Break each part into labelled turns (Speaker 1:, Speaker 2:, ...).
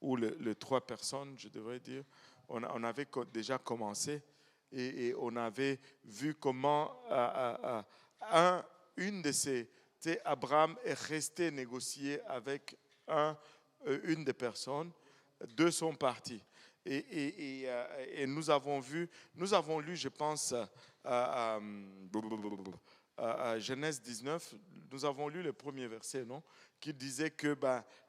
Speaker 1: ou les trois personnes, je devrais dire, on avait déjà commencé et on avait vu comment une de ces, Abraham est resté négocier avec une des personnes de son parti. Et nous avons lu, je pense, à Genèse 19, nous avons lu le premier verset, non? Qui disait que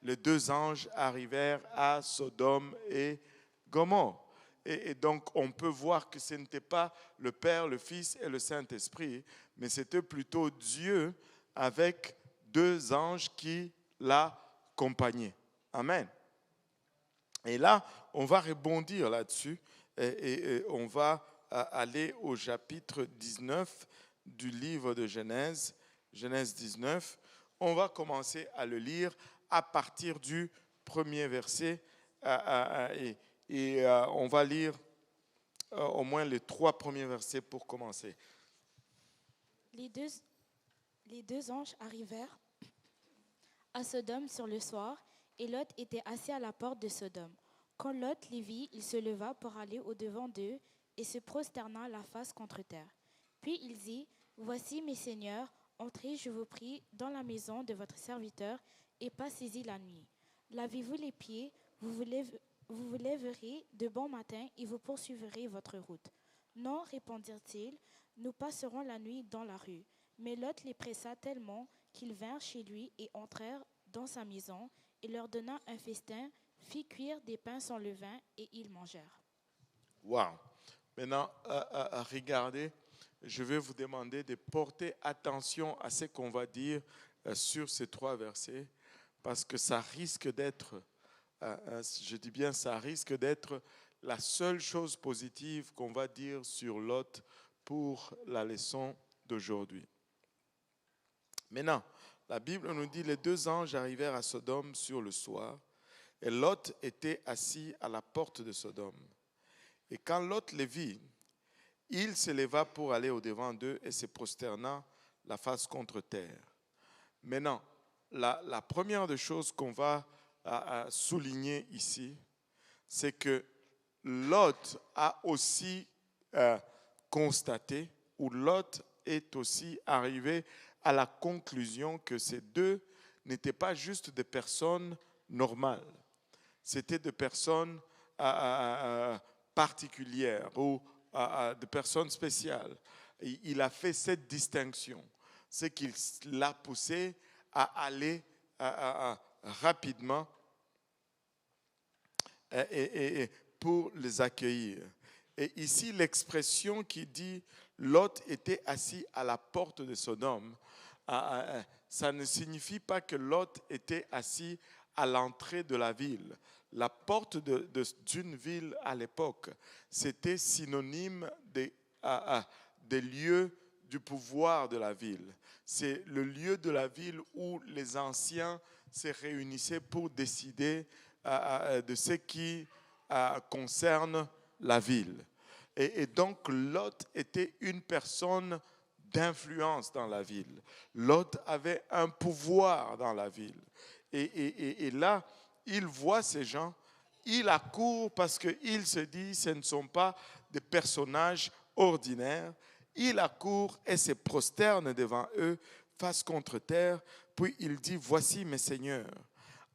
Speaker 1: les deux anges arrivèrent à Sodome et Gomorrhe. Et donc, on peut voir que ce n'était pas le Père, le Fils et le Saint-Esprit, mais c'était plutôt Dieu avec deux anges qui l'accompagnaient. Amen. Et là, on va rebondir là-dessus et on va aller au chapitre 19 du livre de Genèse, Genèse 19. On va commencer à le lire à partir du premier verset et on va lire au moins les 3 premiers versets pour commencer.
Speaker 2: Les deux anges arrivèrent à Sodome sur le soir, et Lot était assis à la porte de Sodome. Quand Lot les vit, il se leva pour aller au-devant d'eux et se prosterna la face contre terre. Puis il dit, « Voici, mes seigneurs, entrez, je vous prie, dans la maison de votre serviteur et passez-y la nuit. Lavez-vous les pieds, vous vous lèverez de bon matin et vous poursuivrez votre route. » « Non, répondirent-ils, nous passerons la nuit dans la rue. » Mais Lot les pressa tellement qu'ils vinrent chez lui et entrèrent dans sa maison et leur donna un festin, fit cuire des pains sans levain et ils mangèrent.
Speaker 1: Wow. Maintenant, regardez, je vais vous demander de porter attention à ce qu'on va dire sur ces 3 versets, parce que ça risque d'être, je dis bien ça risque d'être la seule chose positive qu'on va dire sur Lot pour la leçon d'aujourd'hui. Maintenant, la Bible nous dit, les 2 anges arrivèrent à Sodome sur le soir, et Lot était assis à la porte de Sodome. Et quand Lot les vit, il se leva pour aller au-devant d'eux et se prosterna la face contre terre. Maintenant, la première des choses qu'on va souligner ici, c'est que Lot a aussi constaté, ou Lot est aussi arrivé à la conclusion que ces deux n'étaient pas juste des personnes normales. C'était des personnes particulières ou de personnes spéciales. Il a fait cette distinction, ce qui l'a poussé à aller rapidement et pour les accueillir. Et ici, l'expression qui dit Lot était assis à la porte de Sodome, ça ne signifie pas que Lot était assis à l'entrée de la ville. La porte d'une ville à l'époque, c'était synonyme des lieux du pouvoir de la ville. C'est le lieu de la ville où les anciens se réunissaient pour décider de ce qui concerne la ville. Et donc Lot était une personne d'influence dans la ville. Lot avait un pouvoir dans la ville. Et là, il voit ces gens, il accourt parce qu'il se dit ce ne sont pas des personnages ordinaires. Il accourt et se prosterne devant eux, face contre terre. Puis il dit, voici mes seigneurs,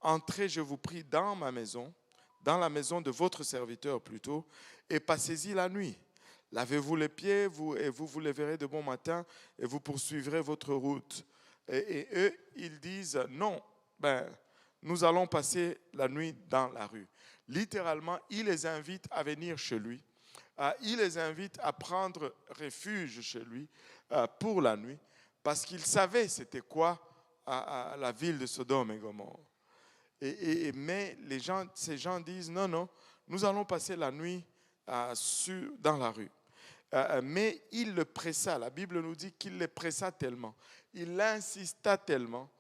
Speaker 1: entrez, je vous prie, dans ma maison, dans la maison de votre serviteur plutôt, et passez-y la nuit. Lavez-vous les pieds, et vous lèverez de bon matin, et vous poursuivrez votre route. Et eux, ils disent, non, nous allons passer la nuit dans la rue. Littéralement, il les invite à venir chez lui. Il les invite à prendre refuge chez lui pour la nuit, parce qu'il savait c'était quoi la ville de Sodome et Gomorrhe. Mais ces gens disent, non, nous allons passer la nuit dans la rue. Mais il le pressa, la Bible nous dit qu'il le pressa tellement, il insista tellement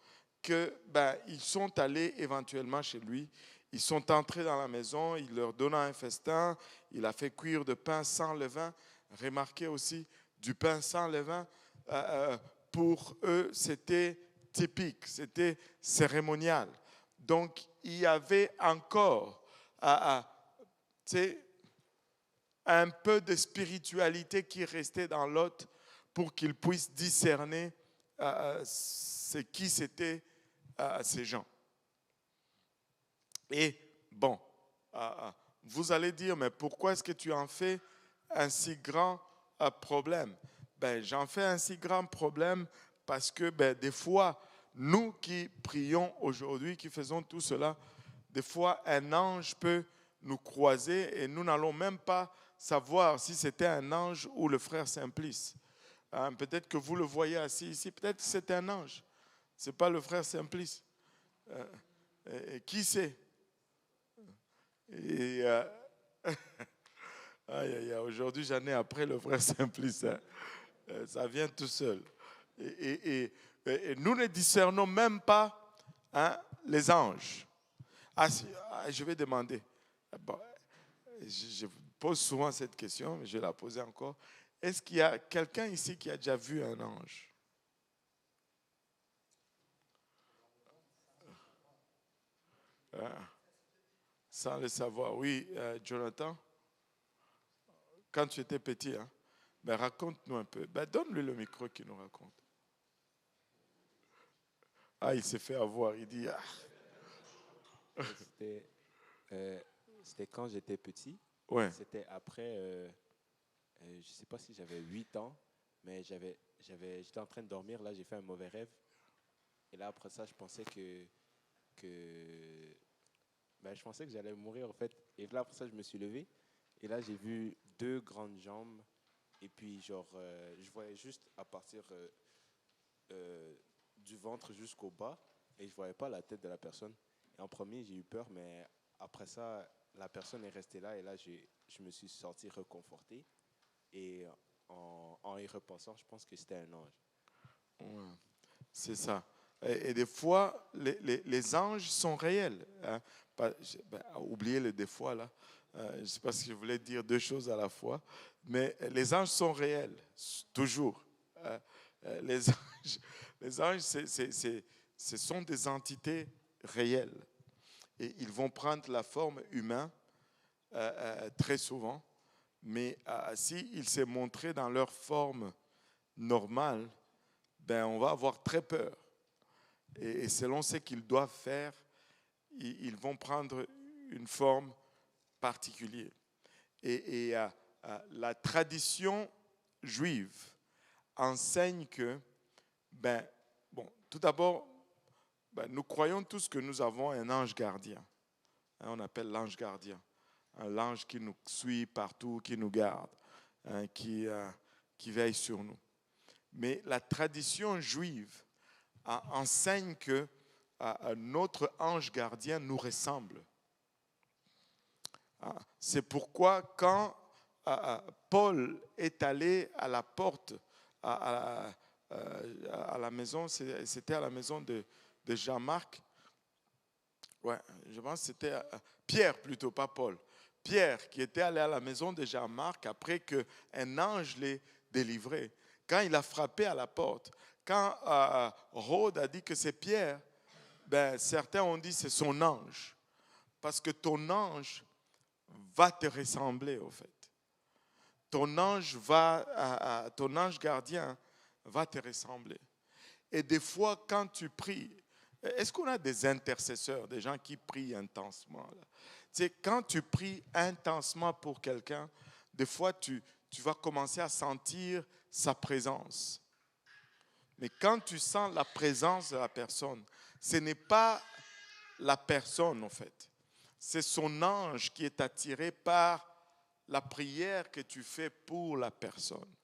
Speaker 1: qu'ils sont allés éventuellement chez lui, ils sont entrés dans la maison, il leur donna un festin, il a fait cuire de pain sans levain. Remarquez aussi, du pain sans levain, pour eux c'était typique, c'était cérémonial. Donc il y avait encore tu sais, un peu de spiritualité qui restait dans Lot pour qu'il puisse discerner qui c'était ces gens. Et bon, vous allez dire, mais pourquoi est-ce que tu en fais un si grand problème? Ben, j'en fais un si grand problème parce que des fois, nous qui prions aujourd'hui, qui faisons tout cela, des fois un ange peut nous croiser et nous n'allons même pas savoir si c'était un ange ou le frère Simplice. Peut-être que vous le voyez assis ici, peut-être que c'est un ange. Ce n'est pas le frère Simplice. Qui sait? Et aujourd'hui, j'en ai après le frère Simplice. Ça vient tout seul. Et nous ne discernons même pas les anges. Je vais demander. Bon, je pose souvent cette question, mais je vais la poser encore. Est-ce qu'il y a quelqu'un ici qui a déjà vu un ange? Sans le savoir. Oui, Jonathan, quand tu étais petit, raconte-nous un peu. Donne-lui le micro qu'il nous raconte. Il s'est fait avoir. Il dit,
Speaker 3: C'était quand j'étais petit.
Speaker 1: Ouais.
Speaker 3: C'était après, je ne sais pas si j'avais 8 ans, mais j'étais en train de dormir. Là, j'ai fait un mauvais rêve. Et là, après ça, je pensais que je pensais que j'allais mourir, en fait. Et là, après ça, je me suis levé. Et là, j'ai vu 2 grandes jambes. Et puis, je voyais juste à partir du ventre jusqu'au bas. Et je ne voyais pas la tête de la personne. Et en premier, j'ai eu peur, mais après ça, la personne est restée là. Et là, je me suis senti reconforté. Et en y repensant, je pense que c'était un ange.
Speaker 1: Ouais, c'est ça. Et des fois, les anges sont réels. Oubliez le des fois, là. Je ne sais pas si je voulais dire 2 choses à la fois. Mais les anges sont réels, toujours. Les anges, ce sont des entités réelles. Et ils vont prendre la forme humaine très souvent. Mais s'ils se montraient dans leur forme normale, on va avoir très peur. Et selon ce qu'ils doivent faire, ils vont prendre une forme particulière. Et la tradition juive enseigne que, tout d'abord, nous croyons tous que nous avons un ange gardien. On appelle l'ange gardien. L'ange qui nous suit partout, qui nous garde, qui veille sur nous. Mais la tradition juive enseigne que notre ange gardien nous ressemble. C'est pourquoi quand Paul est allé à la porte, à la maison, c'était à la maison de Jean-Marc, je pense que c'était Pierre plutôt, pas Paul. Pierre qui était allé à la maison de Jean-Marc après qu'un ange l'ait délivré. Quand il a frappé à la porte, quand Rhodes a dit que c'est Pierre, certains ont dit c'est son ange. Parce que ton ange va te ressembler au fait. Ton ange gardien va te ressembler. Et des fois, quand tu pries, est-ce qu'on a des intercesseurs, des gens qui prient intensement là? Tu sais, quand tu pries intensement pour quelqu'un, des fois, tu vas commencer à sentir sa présence. Mais quand tu sens la présence de la personne, ce n'est pas la personne en fait. C'est son ange qui est attiré par la prière que tu fais pour la personne.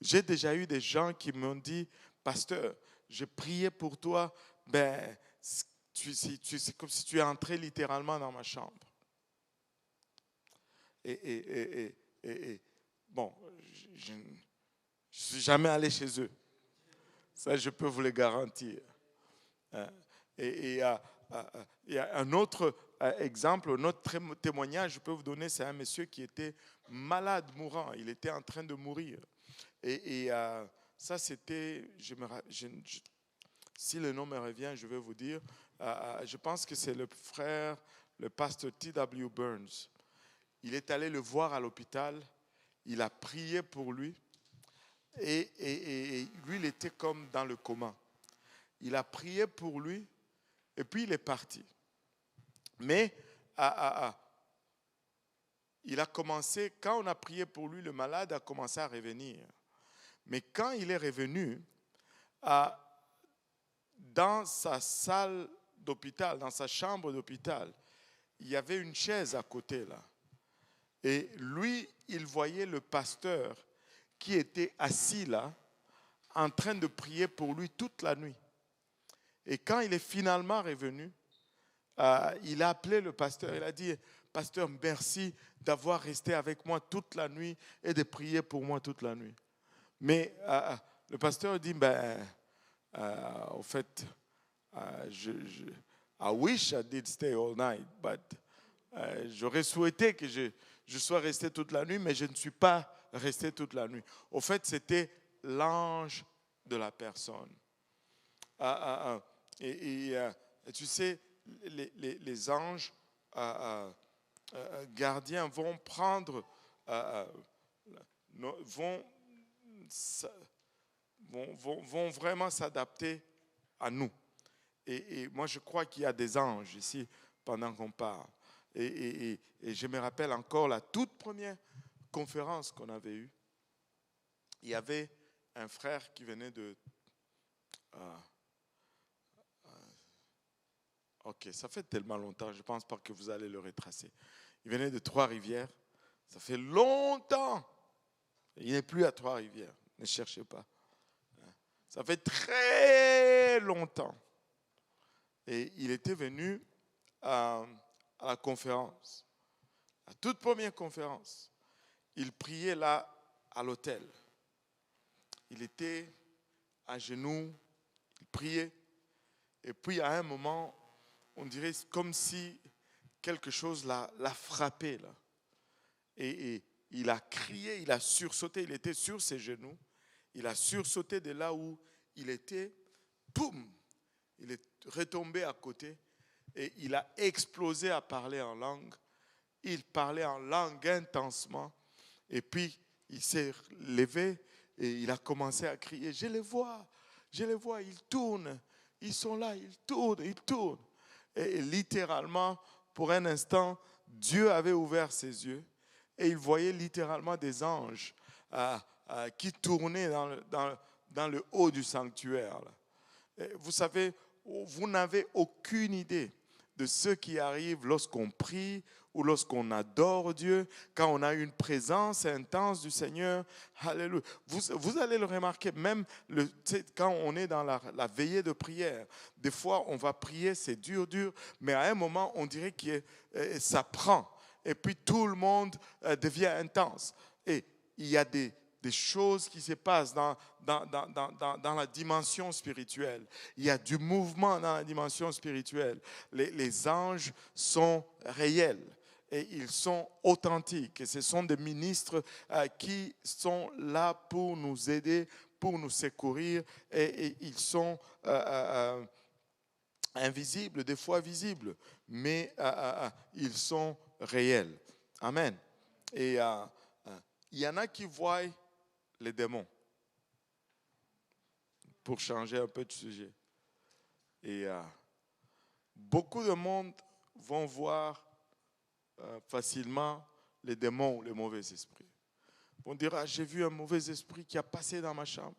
Speaker 1: J'ai déjà eu des gens qui m'ont dit, pasteur, je priais pour toi, c'est comme si tu es entré littéralement dans ma chambre. Bon, je ne suis jamais allé chez eux. Ça, je peux vous le garantir. Il y a un autre exemple, un autre témoignage, je peux vous donner, c'est un monsieur qui était malade, mourant. Il était en train de mourir. Ça, c'était, si le nom me revient, je vais vous dire, je pense que c'est le frère le pasteur T.W. Burns. Il est allé le voir à l'hôpital, il a prié pour lui et lui, il était comme dans le coma. Il a prié pour lui et puis il est parti. Mais il a commencé, quand on a prié pour lui, le malade a commencé à revenir. Mais quand il est revenu, dans sa salle d'hôpital, dans sa chambre d'hôpital, il y avait une chaise à côté là. Et lui, il voyait le pasteur qui était assis là, en train de prier pour lui toute la nuit. Et quand il est finalement revenu, il a appelé le pasteur, il a dit, pasteur, merci d'avoir resté avec moi toute la nuit et de prier pour moi toute la nuit. Mais le pasteur dit, au fait, I wish I did stay all night, but j'aurais souhaité que je sois resté toute la nuit, mais je ne suis pas resté toute la nuit. Au fait, c'était l'ange de la personne. Et tu sais, les anges gardiens vont prendre, vont vraiment s'adapter à nous. Et moi, je crois qu'il y a des anges ici pendant qu'on parle. Et je me rappelle encore la toute première conférence qu'on avait eue. Il y avait un frère qui venait de... ok, ça fait tellement longtemps, je ne pense pas que vous allez le retracer. Il venait de Trois-Rivières. Ça fait longtemps. Il n'est plus à Trois-Rivières. Ne cherchez pas. Ça fait très longtemps. Et il était venu à la conférence. La toute première conférence. Il priait là à l'hôtel. Il était à genoux. Il priait. Et puis à un moment, on dirait comme si quelque chose l'a frappé là. Et il a crié, il a sursauté, il était sur ses genoux. Il a sursauté de là où il était. Boum! Il est retombé à côté et il a explosé à parler en langue. Il parlait en langue intensement. Et puis, il s'est levé et il a commencé à crier. Je les vois, ils tournent. Ils sont là, ils tournent. Et littéralement, pour un instant, Dieu avait ouvert ses yeux et il voyait littéralement des anges qui tournaient dans le haut du sanctuaire. Et vous savez, vous n'avez aucune idée de ce qui arrive lorsqu'on prie ou lorsqu'on adore Dieu, quand on a une présence intense du Seigneur. Alléluia. Vous allez le remarquer, même quand on est dans la veillée de prière, des fois on va prier, c'est dur, mais à un moment on dirait que ça prend. Et puis tout le monde devient intense. Et il y a des choses qui se passent dans la dimension spirituelle. Il y a du mouvement dans la dimension spirituelle. Les anges sont réels et ils sont authentiques. Et ce sont des ministres qui sont là pour nous aider, pour nous secourir. Et ils sont invisibles, des fois visibles, mais ils sont réels. Amen. Et il y en a qui voient les démons, pour changer un peu de sujet. Et beaucoup de monde vont voir facilement les démons ou les mauvais esprits. On dira, j'ai vu un mauvais esprit qui a passé dans ma chambre.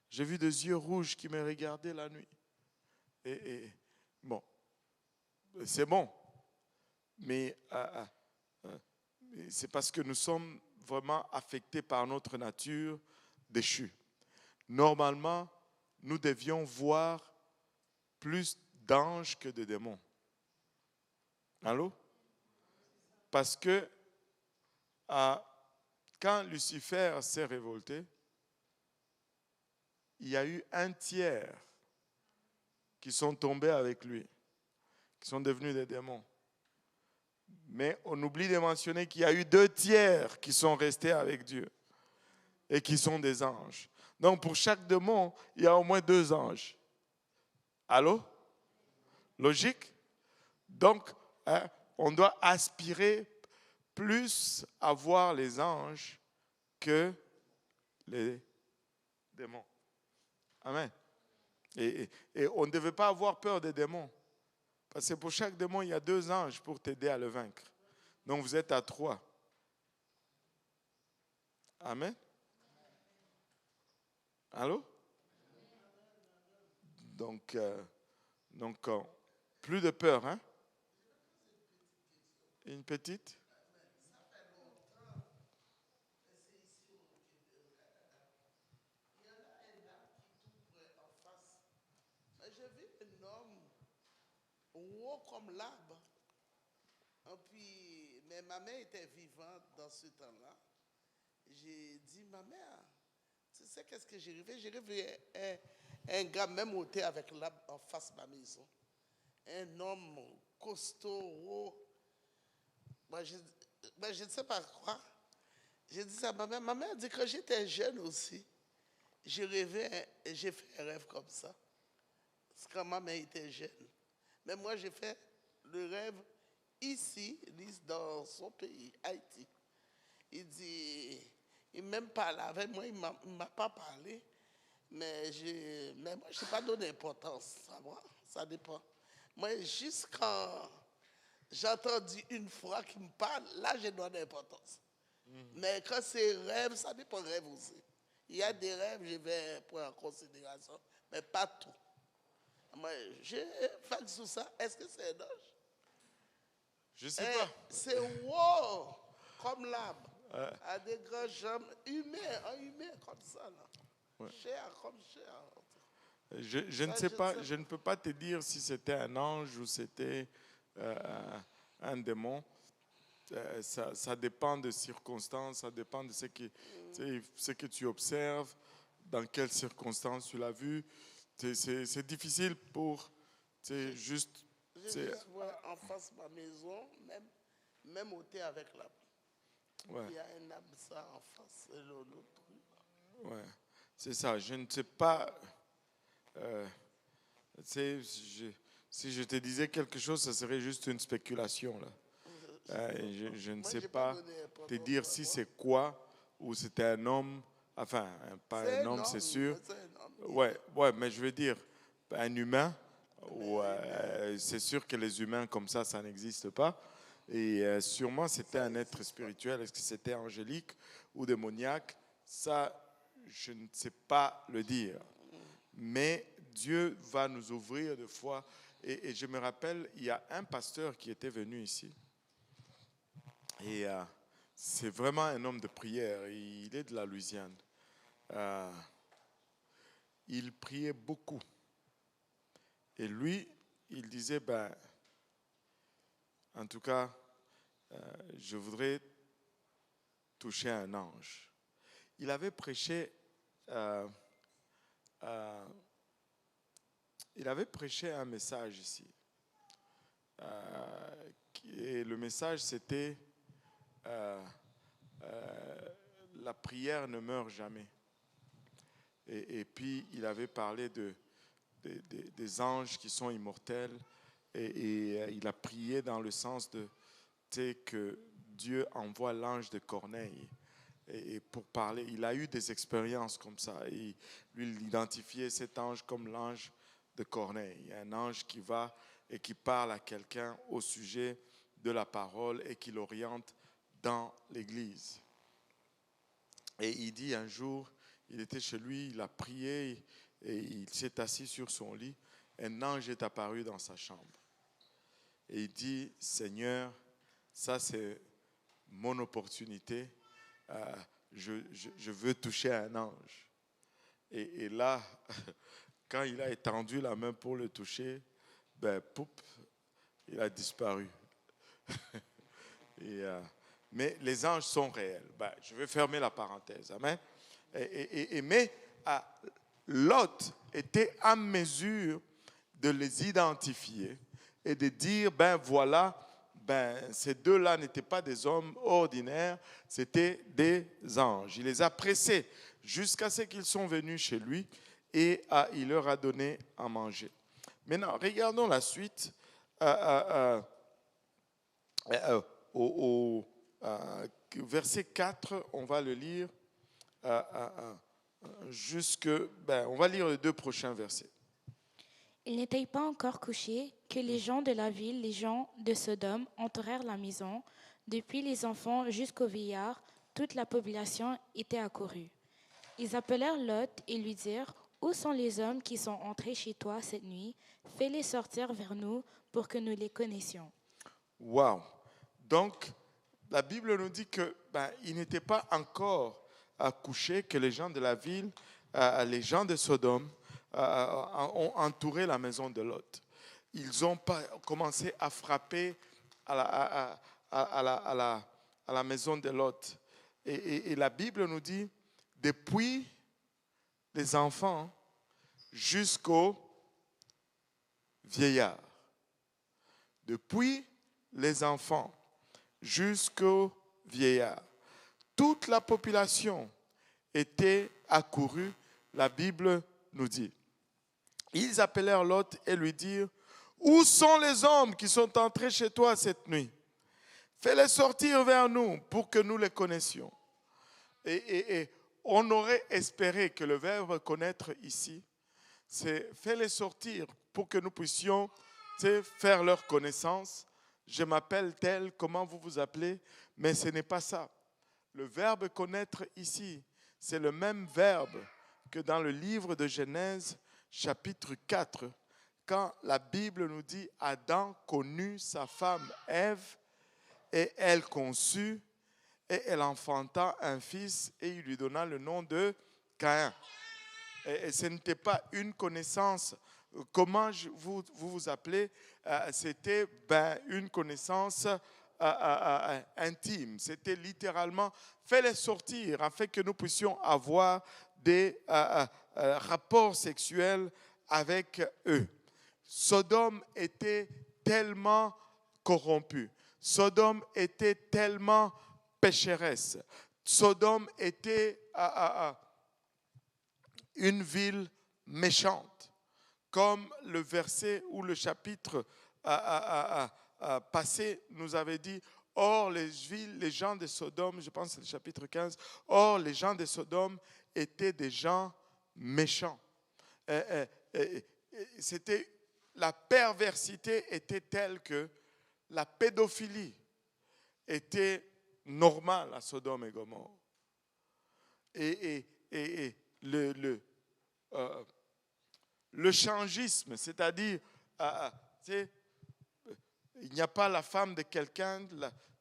Speaker 1: J'ai vu des yeux rouges qui me regardaient la nuit. Et bon, c'est bon. Mais c'est parce que nous sommes vraiment affectés par notre nature déchue. Normalement, nous devions voir plus d'anges que de démons. Allô? Parce que quand Lucifer s'est révolté, il y a eu un tiers qui sont tombés avec lui, qui sont devenus des démons. Mais on oublie de mentionner qu'il y a eu 2 tiers qui sont restés avec Dieu et qui sont des anges. Donc pour chaque démon, il y a au moins 2 anges. Allô? Logique? Donc hein, on doit aspirer plus à voir les anges que les démons. Amen. Et on ne devait pas avoir peur des démons. Parce que pour chaque démon, il y a 2 anges pour t'aider à le vaincre. Donc vous êtes à 3. Amen. Allô? Donc, plus de peur, hein? Une petite?
Speaker 4: J'ai vu un homme haut comme l'arbre. Et puis, mais ma mère était vivante dans ce temps-là. J'ai dit, ma mère, tu sais qu'est-ce que j'ai rêvé? J'ai rêvé un gars même ôté avec l'arbre en face de ma maison. Un homme costaud, haut. Moi, je ne sais pas quoi. J'ai dit ça à ma mère. Ma mère dit que quand j'étais jeune aussi, j'ai rêvé, j'ai fait un rêve comme ça. C'est quand ma mère était jeune. Mais moi, j'ai fait le rêve ici, dans son pays, Haïti. Il dit, il m'a même parlé avec moi, il ne m'a pas parlé. Mais moi, je n'ai pas donné d'importance. Ça dépend. Moi, juste quand j'ai entendu une fois qu'il me parle, là, j'ai donné d'importance. Mais quand c'est rêve, ça dépend de rêve aussi. Il y a des rêves, je vais prendre en considération, mais pas tout. Moi, j'ai fait sur ça. Est-ce que c'est un ange?
Speaker 1: Je ne sais pas.
Speaker 4: C'est wow, comme l'arbre. À des grands jambes humains comme ça. Là.
Speaker 1: Ouais.
Speaker 4: Chair comme chair.
Speaker 1: Je ne sais pas, je ne peux pas te dire si c'était un ange ou c'était un démon. Ça dépend des circonstances, ça dépend de ce que tu observes, dans quelles circonstances tu l'as vu. C'est difficile pour juste.
Speaker 4: J'ai juste vu en face de ma maison, même ôté avec l'arbre.
Speaker 1: Ouais.
Speaker 4: Il y a un arbre ça en face, l'autre truc.
Speaker 1: Ouais, c'est ça. Je ne sais pas. Si je te disais quelque chose, ça serait juste une spéculation là. Je ne sais pas te dire si c'est quoi ou c'était un homme. Enfin, pas un homme, c'est sûr. Ouais, mais je veux dire un humain. C'est sûr que les humains comme ça n'existe pas. Et sûrement c'était un être spirituel. Est-ce que c'était angélique ou démoniaque? Ça, je ne sais pas le dire. Mais Dieu va nous ouvrir de foi. Et je me rappelle, il y a un pasteur qui était venu ici. Et c'est vraiment un homme de prière. Il est de la Louisiane. Il priait beaucoup. Et lui, il disait, en tout cas, je voudrais toucher un ange. Il avait prêché un message ici. Et le message, c'était la prière ne meurt jamais. Et puis, il avait parlé des anges qui sont immortels. Et il a prié dans le sens de que Dieu envoie l'ange de Corneille. Et pour parler, il a eu des expériences comme ça. Et lui, il identifiait cet ange comme l'ange de Corneille. Un ange qui va et qui parle à quelqu'un au sujet de la parole et qui l'oriente dans l'église. Et il dit un jour, il était chez lui, il a prié et il s'est assis sur son lit. Un ange est apparu dans sa chambre. Et il dit, Seigneur, ça c'est mon opportunité. Je veux toucher un ange. Et là, quand il a étendu la main pour le toucher, il a disparu. Mais les anges sont réels. Je vais fermer la parenthèse. Amen. Mais Lot était en mesure de les identifier et de dire, voilà, ces deux-là n'étaient pas des hommes ordinaires, c'était des anges. Il les a pressés jusqu'à ce qu'ils sont venus chez lui et il leur a donné à manger. Maintenant, regardons la suite. Verset 4, on va le lire on va lire les 2 prochains versets.
Speaker 2: Il n'était pas encore couché que les gens de la ville, les gens de Sodome, entourèrent la maison. Depuis les enfants jusqu'aux vieillards, toute la population était accourue. Ils appelèrent Lot et lui dirent, « Où sont les hommes qui sont entrés chez toi cette nuit? Fais-les sortir vers nous pour que nous les connaissions. »
Speaker 1: Wow. Donc, la Bible nous dit que il n'était pas encore couché que les gens de la ville, les gens de Sodome, ont entouré la maison de Lot. Ils ont commencé à frapper à la maison de Lot. Et la Bible nous dit, depuis les enfants jusqu'aux vieillards. Depuis les enfants jusqu'aux vieillards. Toute la population était accourue, la Bible nous dit. Ils appelèrent Lot et lui dirent, « Où sont les hommes qui sont entrés chez toi cette nuit? Fais-les sortir vers nous pour que nous les connaissions. » Et on aurait espéré que le verbe connaître ici, c'est fais-les sortir pour que nous puissions faire leur connaissance. Je m'appelle tel, comment vous vous appelez? Mais ce n'est pas ça. Le verbe connaître ici, c'est le même verbe que dans le livre de Genèse, chapitre 4, quand la Bible nous dit Adam connut sa femme Ève et elle conçut et elle enfanta un fils et il lui donna le nom de Caïn. Et ce n'était pas une connaissance, comment vous vous appelez, c'était une connaissance intime. C'était littéralement, fais-les sortir afin que nous puissions avoir des rapports sexuels avec eux. Sodome était tellement corrompu. Sodome était tellement pécheresse. Sodome était une ville méchante. Comme le verset ou le chapitre passé nous avait dit, or les gens de Sodome, je pense que c'est le chapitre 15, or les gens de Sodome étaient des gens méchants. La perversité était telle que la pédophilie était normale à Sodome et Gomorrhe. Et le changisme, c'est-à-dire il n'y a pas la femme de quelqu'un,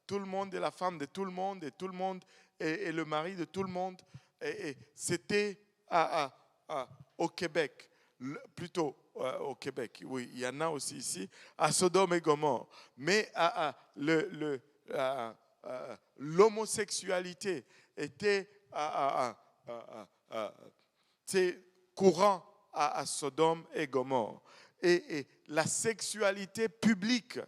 Speaker 1: tout le monde est la femme de tout le monde et tout le monde est le mari de tout le monde. Et c'était au Québec, plutôt au Québec, oui, il y en a aussi ici, à Sodome et Gomorrhe. Mais l'homosexualité était courant à Sodome et Gomorrhe. Et la sexualité publique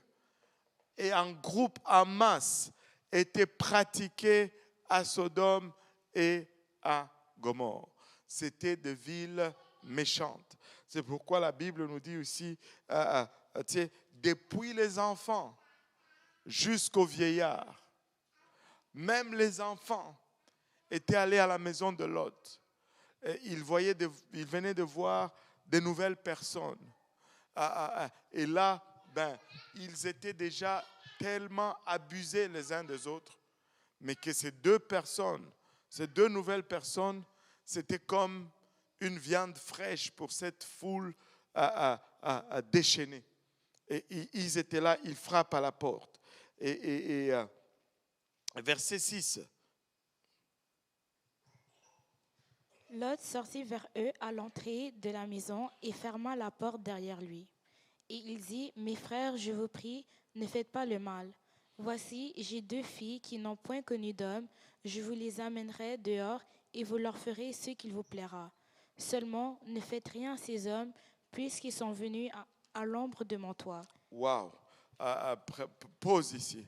Speaker 1: et en groupe, en masse, était pratiquée à Sodome et à Gomorrhe. C'était des villes méchantes. C'est pourquoi la Bible nous dit aussi, depuis les enfants jusqu'aux vieillards, même les enfants étaient allés à la maison de Lot. Ils venaient de voir de nouvelles personnes. Et là, ils étaient déjà tellement abusés les uns des autres, mais que ces deux nouvelles personnes, c'était comme une viande fraîche pour cette foule déchaînée. Et ils étaient là, ils frappent à la porte. Et verset 6.
Speaker 2: Lot sortit vers eux à l'entrée de la maison et ferma la porte derrière lui. Et il dit, « Mes frères, je vous prie, ne faites pas le mal. Voici, j'ai 2 filles qui n'ont point connu d'homme. Je vous les amènerai dehors et vous leur ferez ce qu'il vous plaira. Seulement, ne faites rien à ces hommes, puisqu'ils sont venus à l'ombre de mon toit. »
Speaker 1: Wow. Pause ici.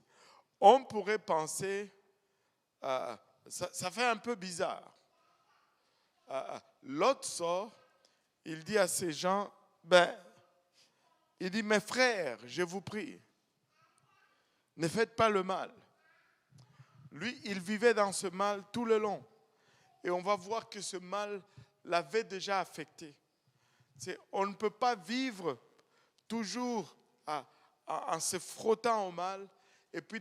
Speaker 1: On pourrait penser, ça fait un peu bizarre. L'autre sort, il dit à ces gens, il dit, mes frères, je vous prie, Ne faites pas le mal. Lui, il vivait dans ce mal tout le long. Et on va voir que ce mal l'avait déjà affecté. On ne peut pas vivre toujours en se frottant au mal et puis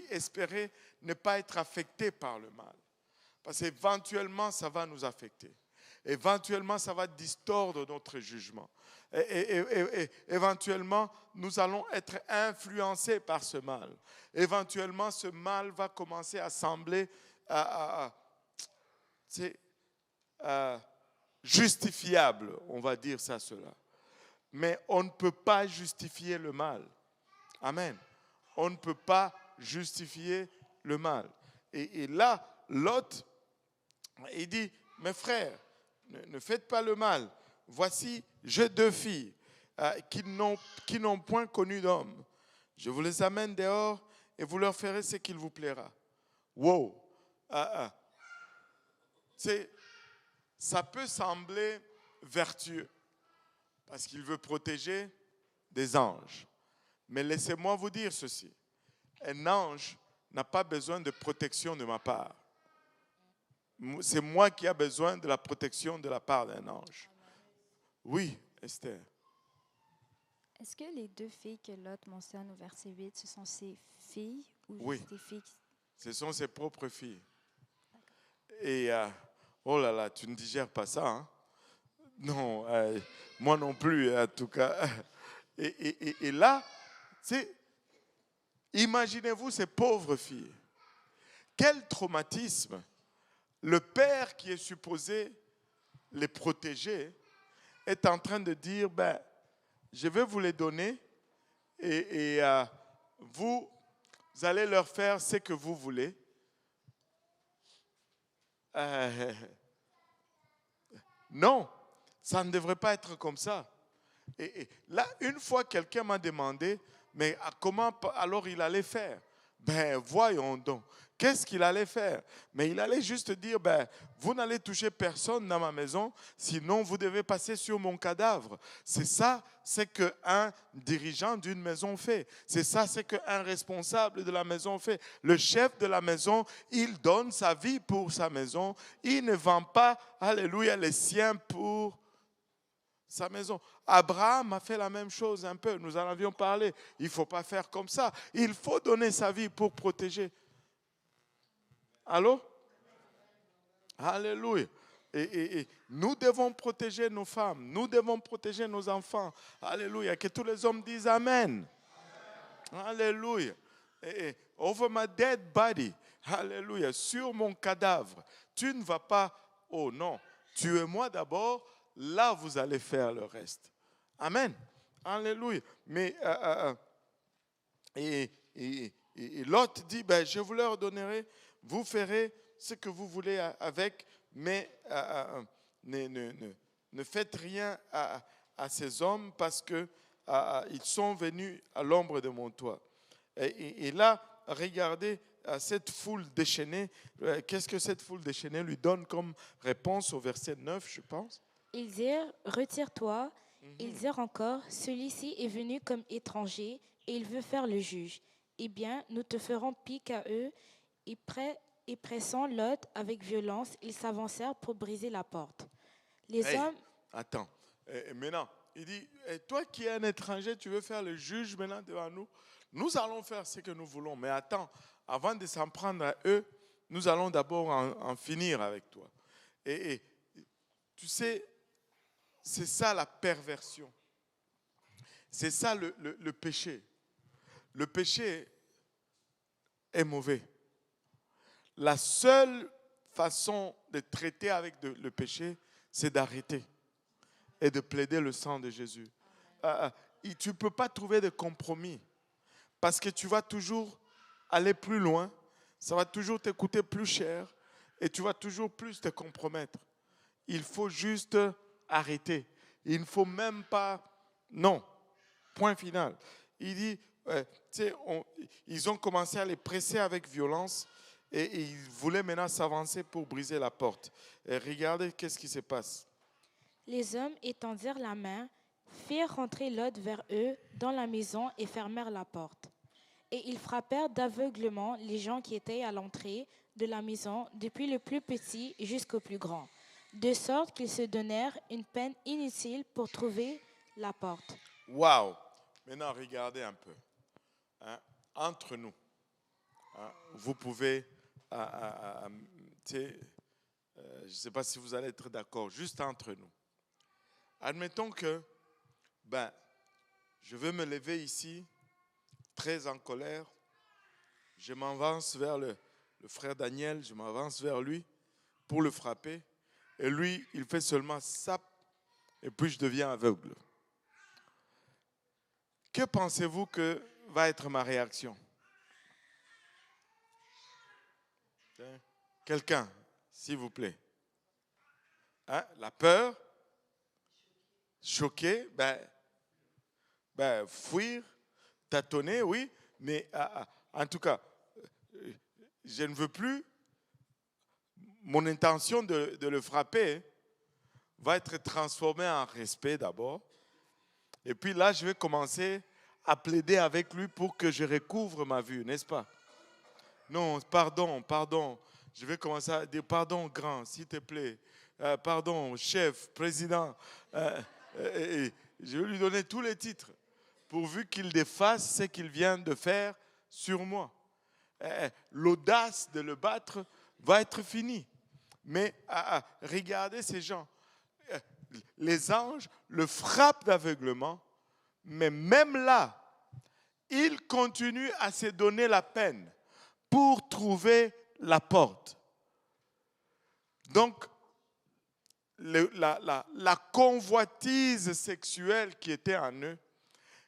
Speaker 1: espérer ne pas être affecté par le mal. Parce qu'éventuellement, ça va nous affecter. Éventuellement, ça va distordre notre jugement. Et éventuellement, nous allons être influencés par ce mal. Éventuellement, ce mal va commencer à sembler justifiable, on va dire ça, cela. Mais on ne peut pas justifier le mal. Amen. On ne peut pas justifier le mal. Et là, Lot, il dit, mes frères, ne faites pas le mal. Voici, j'ai 2 filles qui n'ont point connu d'homme. Je vous les amène dehors et vous leur ferez ce qu'il vous plaira. Wow. Ça peut sembler vertueux parce qu'il veut protéger des anges. Mais laissez-moi vous dire ceci. Un ange n'a pas besoin de protection de ma part. C'est moi qui ai besoin de la protection de la part d'un ange. Oui, Esther.
Speaker 5: Est-ce que les 2 filles que Lot mentionne au verset 8, ce sont ses filles ou
Speaker 1: Oui.
Speaker 5: juste des filles
Speaker 1: Ce sont ses propres filles. Et oh là là, tu ne digères pas ça, hein? Non, moi non plus, en tout cas. Et là, imaginez-vous ces pauvres filles. Quel traumatisme! Le père qui est supposé les protéger est en train de dire, je vais vous les donner et vous allez leur faire ce que vous voulez. Non, ça ne devrait pas être comme ça. Et là, une fois, quelqu'un m'a demandé, mais comment alors il allait faire? Voyons donc. Qu'est-ce qu'il allait faire? Mais il allait juste dire, vous n'allez toucher personne dans ma maison, sinon vous devez passer sur mon cadavre. C'est ça, c'est qu'un dirigeant d'une maison fait. C'est ça, c'est qu'un responsable de la maison fait. Le chef de la maison, il donne sa vie pour sa maison. Il ne vend pas, alléluia, les siens pour sa maison. Abraham a fait la même chose un peu. Nous en avions parlé. Il ne faut pas faire comme ça. Il faut donner sa vie pour protéger. Allô? Alléluia. Et nous devons protéger nos femmes. Nous devons protéger nos enfants. Alléluia. Que tous les hommes disent Amen. Alléluia. Over my dead body. Alléluia. Sur mon cadavre. Tu ne vas pas. Oh non. Tuez-moi d'abord. Là, vous allez faire le reste. Amen. Alléluia. Mais, et Lot dit, je vous leur donnerai, vous ferez ce que vous voulez avec, mais ne faites rien à ces hommes parce qu'ils sont venus à l'ombre de mon toit. Et là, regardez cette foule déchaînée. Qu'est-ce que cette foule déchaînée lui donne comme réponse au verset 9, je pense?
Speaker 2: Ils dirent, retire-toi. Ils dirent encore, celui-ci est venu comme étranger et il veut faire le juge. Eh bien, nous te ferons pis qu'à eux. Et pressant Lot avec violence, ils s'avancèrent pour briser la porte. Les hommes...
Speaker 1: Attends, maintenant, il dit, toi qui es un étranger, tu veux faire le juge maintenant devant nous? Nous allons faire ce que nous voulons, mais attends, avant de s'en prendre à eux, nous allons d'abord en finir avec toi. Et tu sais, c'est ça la perversion. C'est ça le péché. Le péché est mauvais. La seule façon de traiter avec le péché, c'est d'arrêter et de plaider le sang de Jésus. Tu ne peux pas trouver de compromis parce que tu vas toujours aller plus loin, ça va toujours te coûter plus cher et tu vas toujours plus te compromettre. Il faut juste arrêter. Il ne faut même pas... Non, point final. Il dit, ils ont commencé à les presser avec violence et ils voulaient maintenant s'avancer pour briser la porte. Et regardez qu'est-ce qui se passe.
Speaker 2: Les hommes étendirent la main, firent rentrer Lot vers eux dans la maison et fermèrent la porte. Et ils frappèrent d'aveuglement les gens qui étaient à l'entrée de la maison, depuis le plus petit jusqu'au plus grand, de sorte qu'ils se donnèrent une peine inutile pour trouver la porte.
Speaker 1: Waouh! Maintenant, regardez un peu. Hein, entre nous, hein, vous pouvez, tu sais, je ne sais pas si vous allez être d'accord, juste entre nous. Admettons que, je veux me lever ici, très en colère. Je m'avance vers le frère Daniel, je m'avance vers lui pour le frapper. Et lui, il fait seulement ça, et puis je deviens aveugle. Que pensez-vous que va être ma réaction? Quelqu'un, s'il vous plaît. Hein? La peur, choqué, fuir, tâtonner, oui, mais en tout cas, je ne veux plus, mon intention de le frapper va être transformée en respect d'abord. Et puis là, je vais commencer à plaider avec lui pour que je recouvre ma vue, n'est-ce pas? Non, pardon. Je vais commencer à dire pardon, grand, s'il te plaît. Pardon, chef, président. Je vais lui donner tous les titres, pourvu qu'il défasse ce qu'il vient de faire sur moi. L'audace de le battre va être finie. Mais regardez ces gens. Les anges le frappent d'aveuglement, mais même là, il continue à se donner la peine pour trouver la porte. Donc, la convoitise sexuelle qui était en eux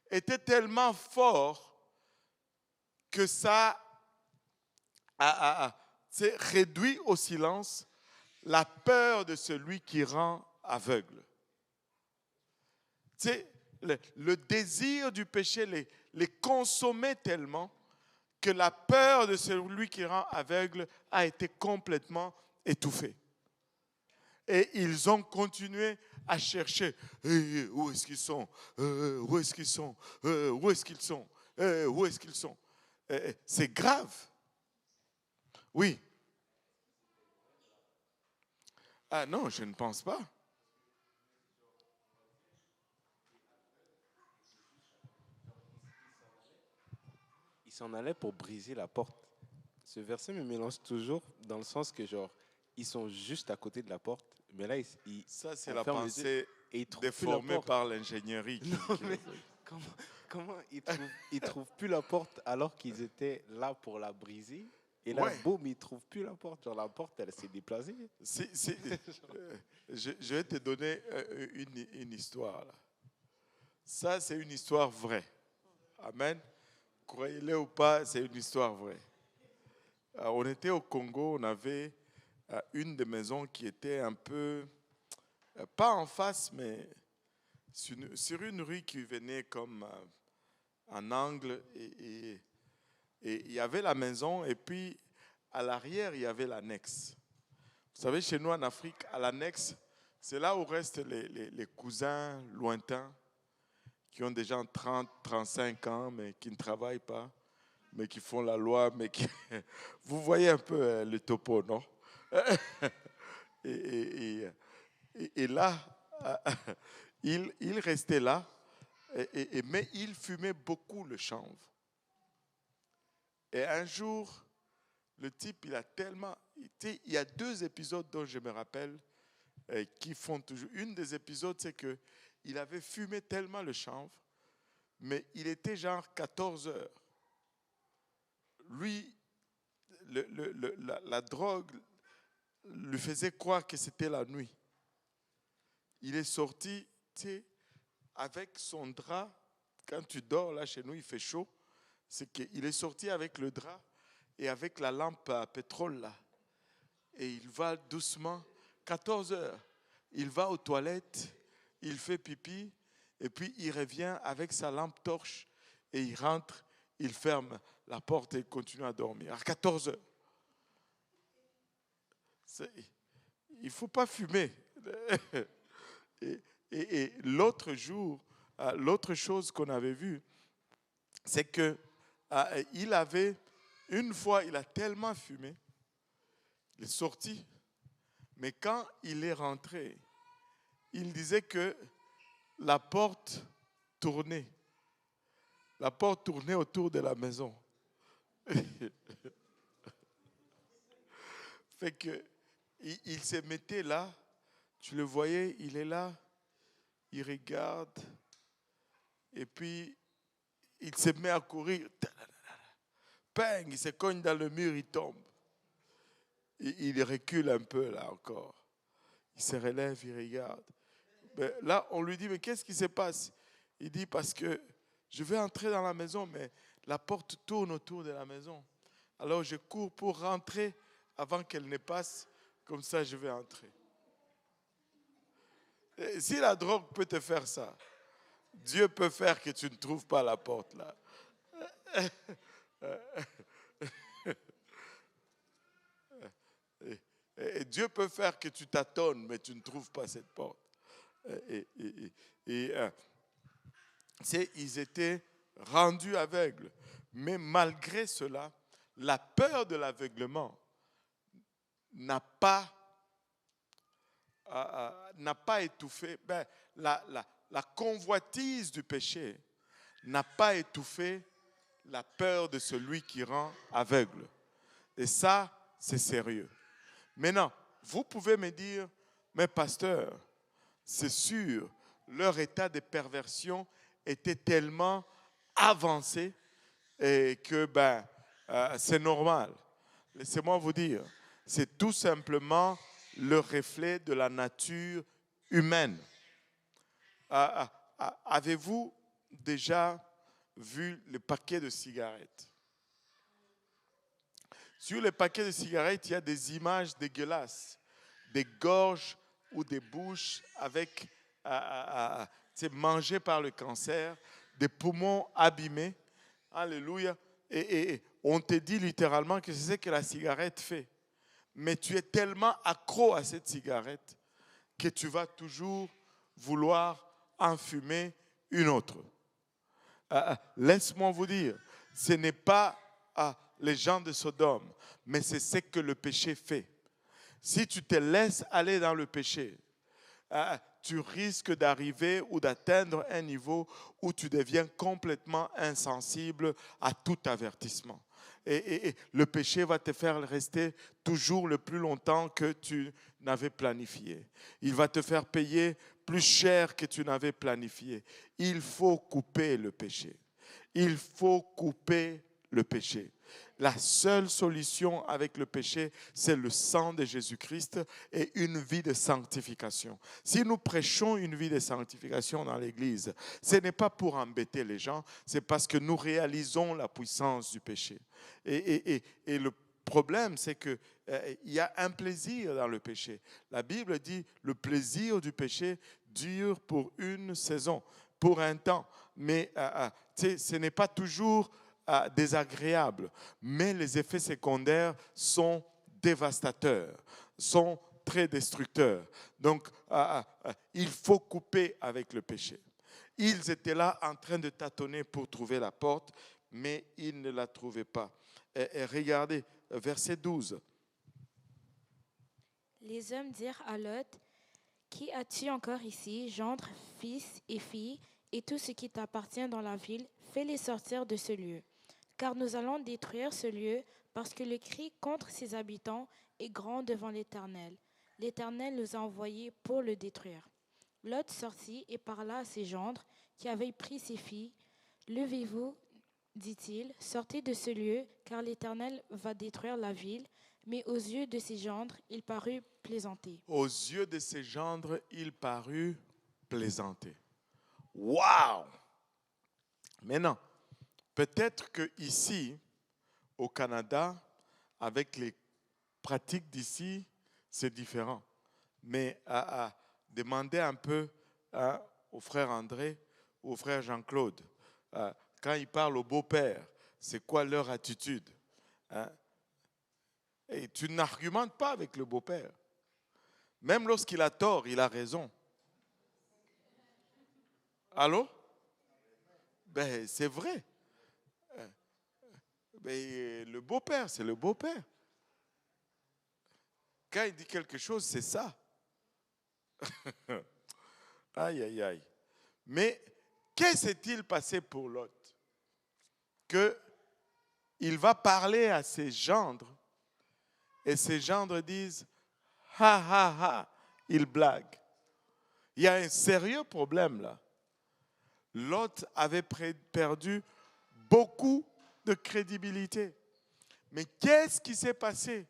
Speaker 1: était tellement forte que ça s'est réduit au silence la peur de celui qui rend aveugle. Tu sais, le désir du péché les consommait tellement que la peur de celui qui rend aveugle a été complètement étouffée. Et ils ont continué à chercher. Où est-ce qu'ils sont? Où est-ce qu'ils sont? Où est-ce qu'ils sont? Où est-ce qu'ils sont? C'est grave. Oui. Ah non, je ne pense pas.
Speaker 3: Il s'en allait pour briser la porte. Ce verset me mélange toujours dans le sens que, genre, ils sont juste à côté de la porte, mais là,
Speaker 1: Ça, c'est
Speaker 3: on
Speaker 1: la
Speaker 3: ferme les yeux
Speaker 1: pensée
Speaker 3: et ils trouvent plus la
Speaker 1: déformée
Speaker 3: porte.
Speaker 1: par l'ingénierie.
Speaker 3: Non, mais comment ils trouvent plus la porte alors qu'ils étaient là pour la briser? Et là,
Speaker 1: Ouais.
Speaker 3: boum, ils trouvent plus la porte. Genre, la porte, elle s'est déplacée.
Speaker 1: Je vais te donner une histoire. Là. Ça, c'est une histoire vraie. Amen. Croyez-le ou pas, c'est une histoire vraie. On était au Congo, on avait une des maisons qui était un peu, pas en face, mais sur une rue qui venait comme en angle. Et il y avait la maison, et puis à l'arrière, il y avait l'annexe. Vous savez, chez nous en Afrique, à l'annexe, c'est là où restent les cousins lointains qui ont déjà 30, 35 ans, mais qui ne travaillent pas, mais qui font la loi, mais qui... Vous voyez un peu le topo, non? Et là, il restait là, mais il fumait beaucoup le chanvre. Et un jour, le type, il a tellement... Il y a 2 épisodes dont je me rappelle qui font toujours... Une des épisodes, c'est qu'il avait fumé tellement le chanvre, mais il était genre 14 heures. Lui, la drogue lui faisait croire que c'était la nuit. Il est sorti, tu sais, avec son drap. Quand tu dors, là, chez nous, il fait chaud. C'est qu'il est sorti avec le drap et avec la lampe à pétrole, là. Et il va doucement, 14 heures. Il va aux toilettes, il fait pipi, et puis il revient avec sa lampe torche, et il rentre, il ferme la porte et il continue à dormir. À 14 heures. Il ne faut pas fumer. Et l'autre jour, l'autre chose qu'on avait vue, c'est que une fois, il a tellement fumé, il est sorti, mais quand il est rentré, il disait que la porte tournait. La porte tournait autour de la maison. Fait que il se mettait là, tu le voyais, il est là, il regarde, et puis il se met à courir. Bang, il se cogne dans le mur, il tombe. Il recule un peu là encore. Il se relève, il regarde. Mais là, on lui dit, mais qu'est-ce qui se passe? Il dit, parce que je vais entrer dans la maison, mais la porte tourne autour de la maison. Alors je cours pour rentrer avant qu'elle ne passe. Comme ça, je vais entrer. Et si la drogue peut te faire ça, Dieu peut faire que tu ne trouves pas la porte là. Et Dieu peut faire que tu tâtonnes, mais tu ne trouves pas cette porte. Ils étaient rendus aveugles. Mais malgré cela, la peur de l'aveuglement n'a pas étouffé. La convoitise du péché n'a pas étouffé la peur de celui qui rend aveugle. Et ça, c'est sérieux. Maintenant, vous pouvez me dire, mais pasteur, c'est sûr, leur état de perversion était tellement avancé et que c'est normal. Laissez-moi vous dire, c'est tout simplement le reflet de la nature humaine. Avez-vous déjà vu le paquet de cigarettes? Sur les paquets de cigarettes, il y a des images dégueulasses, des gorges ou des bouches avec mangées par le cancer, des poumons abîmés. Alléluia. Et on te dit littéralement que c'est ce que la cigarette fait. Mais tu es tellement accro à cette cigarette que tu vas toujours vouloir en fumer une autre. Laisse-moi vous dire, ce n'est pas les gens de Sodome, mais c'est ce que le péché fait. Si tu te laisses aller dans le péché, tu risques d'arriver ou d'atteindre un niveau où tu deviens complètement insensible à tout avertissement. Et le péché va te faire rester toujours le plus longtemps que tu n'avais planifié. Il va te faire payer plus cher que tu n'avais planifié. Il faut couper le péché. Il faut couper le péché. La seule solution avec le péché, c'est le sang de Jésus-Christ et une vie de sanctification. Si nous prêchons une vie de sanctification dans l'Église, ce n'est pas pour embêter les gens, c'est parce que nous réalisons la puissance du péché. Et le problème, c'est qu'il y a un plaisir dans le péché. La Bible dit le plaisir du péché dure pour une saison, pour un temps. Mais ce n'est pas toujours désagréable, mais les effets secondaires sont dévastateurs, sont très destructeurs. Donc, il faut couper avec le péché. Ils étaient là en train de tâtonner pour trouver la porte, mais ils ne la trouvaient pas. Et regardez, verset 12.
Speaker 2: Les hommes dirent à Lot, « Qui as-tu encore ici, gendre, fils et filles, et tout ce qui t'appartient dans la ville, fais-les sortir de ce lieu. Car nous allons détruire ce lieu, parce que le cri contre ses habitants est grand devant l'Éternel. L'Éternel nous a envoyés pour le détruire. » Lot sortit et parla à ses gendres qui avaient pris ses filles. « Levez-vous, dit-il, sortez de ce lieu, car l'Éternel va détruire la ville. » Mais aux yeux de ses gendres, il parut plaisanter.
Speaker 1: Aux yeux de ses gendres, il parut plaisanter. Waouh! Maintenant, peut-être qu'ici, au Canada, avec les pratiques d'ici, c'est différent. Mais demandez un peu au frère André ou au frère Jean-Claude, quand ils parlent au beau-père, c'est quoi leur attitude? Et tu n'argumentes pas avec le beau-père. Même lorsqu'il a tort, il a raison. Allô? Ben, c'est vrai. Mais le beau-père, c'est le beau-père. Quand il dit quelque chose, c'est ça. Aïe, aïe, aïe. Mais qu'est-ce qui s'est-il passé pour Lot? Qu'il va parler à ses gendres et ses gendres disent ha ha ha, il blague. Il y a un sérieux problème là. Lot avait perdu beaucoup de crédibilité. Mais qu'est-ce qui s'est passé?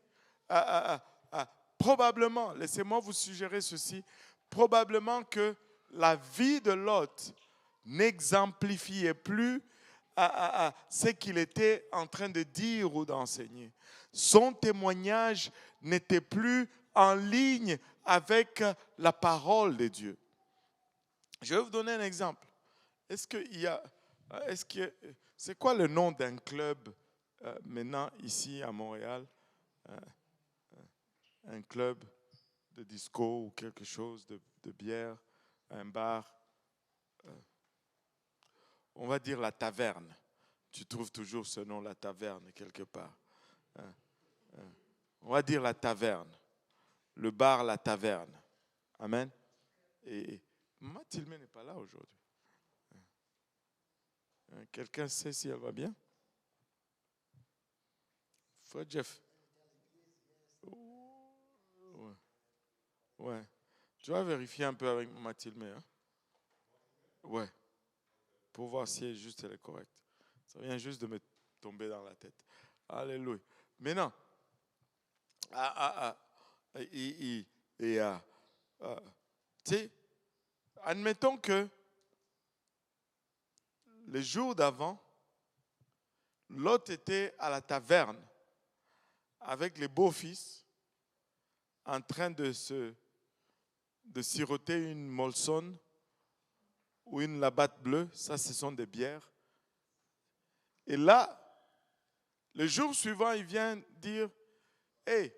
Speaker 1: Probablement, laissez-moi vous suggérer ceci, probablement que la vie de Lot n'exemplifiait plus ce qu'il était en train de dire ou d'enseigner. Son témoignage n'était plus en ligne avec la parole de Dieu. Je vais vous donner un exemple. C'est quoi le nom d'un club maintenant ici à Montréal? Un club de disco ou quelque chose de bière, un bar. On va dire la taverne. Tu trouves toujours ce nom, la taverne, quelque part. On va dire la taverne. Le bar, la taverne. Amen. Et Mathilde n'est pas là aujourd'hui. Quelqu'un sait si elle va bien? Frère Jeff. Ouais. Tu vas vérifier un peu avec Mathilde, hein? Ouais. Pour voir si elle est correcte. Ça vient juste de me tomber dans la tête. Alléluia. Maintenant, tu sais, admettons que les jours d'avant, Lot était à la taverne avec les beaux-fils en train de siroter une Molson ou une Labatt bleue. Ça, ce sont des bières. Et là, le jour suivant, il vient dire, « Hey,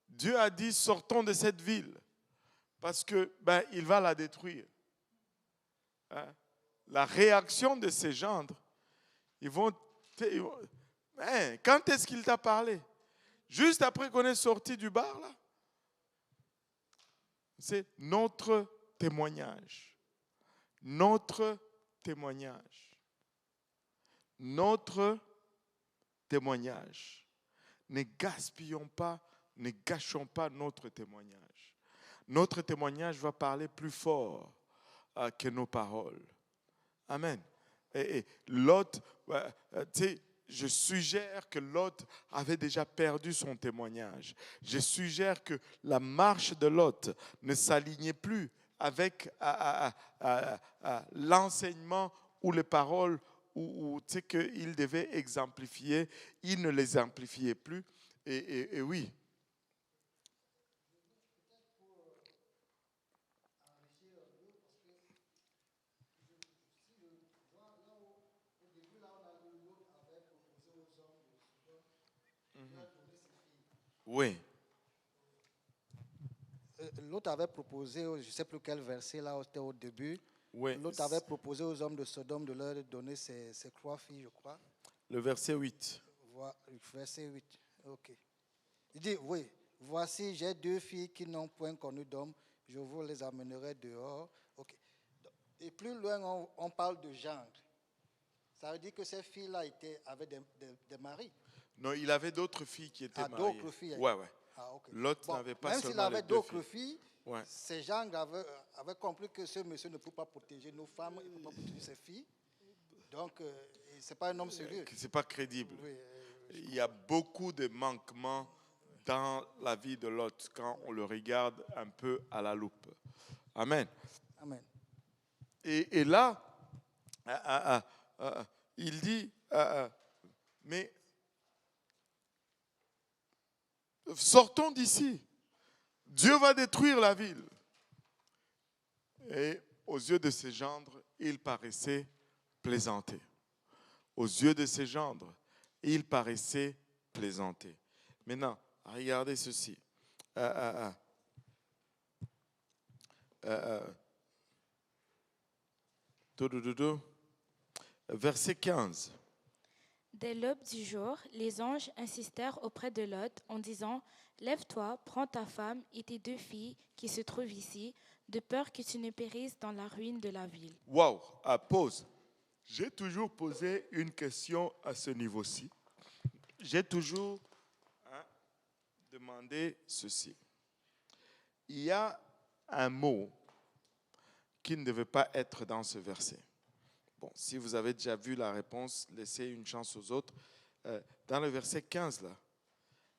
Speaker 1: Dieu a dit, sortons de cette ville parce que il va la détruire. » Hein? La réaction de ses gendres, ils vont quand est-ce qu'il t'a parlé? Juste après qu'on est sorti du bar, là? C'est notre témoignage. Notre témoignage. Notre témoignage. Ne gaspillons pas, ne gâchons pas notre témoignage. Notre témoignage va parler plus fort que nos paroles. Amen. Et Lot, tu sais, je suggère que Lot avait déjà perdu son témoignage. Je suggère que la marche de Lot ne s'alignait plus avec l'enseignement ou les paroles tu sais, qu'il devait exemplifier. Il ne les exemplifiait plus. Et oui. Oui.
Speaker 6: L'autre avait proposé, je ne sais plus quel verset là, c'était au début.
Speaker 1: Oui.
Speaker 6: L'autre avait proposé aux hommes de Sodome de leur donner ses 3 filles, je crois.
Speaker 1: Le verset 8.
Speaker 6: Verset 8, ok. Il dit, oui, voici, j'ai 2 filles qui n'ont point connu d'homme, je vous les amènerai dehors. Okay. Et plus loin, on parle de gendre. Ça veut dire que ces filles-là avaient des maris.
Speaker 1: Non, il avait d'autres filles qui étaient mariées.
Speaker 6: D'autres filles.
Speaker 1: Ouais.
Speaker 6: Ah, okay.
Speaker 1: Lot n'avait pas
Speaker 6: même
Speaker 1: seulement
Speaker 6: s'il avait
Speaker 1: les 2
Speaker 6: d'autres
Speaker 1: filles.
Speaker 6: filles, ces gens avaient compris que ce monsieur ne peut pas protéger nos femmes, il ne peut pas protéger ses filles. Donc, ce n'est pas un homme sérieux.
Speaker 1: Ce n'est pas crédible.
Speaker 6: Oui,
Speaker 1: il y a beaucoup de manquements dans la vie de Lot quand on le regarde un peu à la loupe. Amen.
Speaker 6: Amen.
Speaker 1: Et là, il dit, mais sortons d'ici. Dieu va détruire la ville. Et aux yeux de ses gendres, il paraissait plaisanter. Aux yeux de ses gendres, il paraissait plaisanter. Maintenant, regardez ceci. Verset 15.
Speaker 2: Dès l'aube du jour, les anges insistèrent auprès de Lot en disant « Lève-toi, prends ta femme et tes 2 filles qui se trouvent ici, de peur que tu ne périsses dans la ruine de la ville.
Speaker 1: Wow, pause. J'ai toujours posé une question à ce niveau-ci. J'ai toujours demandé ceci. Il y a un mot qui ne devait pas être dans ce verset. Bon, si vous avez déjà vu la réponse, laissez une chance aux autres. Dans le verset 15, là,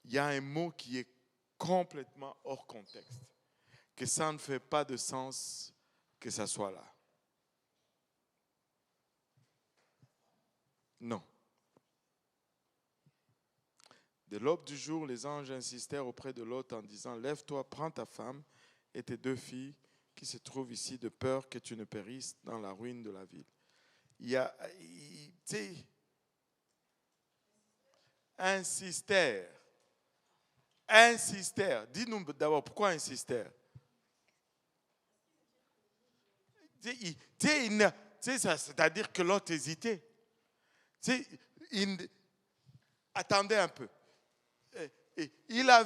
Speaker 1: il y a un mot qui est complètement hors contexte, que ça ne fait pas de sens que ça soit là. Non. De l'aube du jour, les anges insistèrent auprès de Lot en disant « Lève-toi, prends ta femme et tes 2 filles qui se trouvent ici, de peur que tu ne périsses dans la ruine de la ville. » Il y a, tu sais, insistèrent. Insistèrent. Dis-nous d'abord, pourquoi insistèrent? C'est-à-dire que l'autre hésitait. Attendez un peu. Il a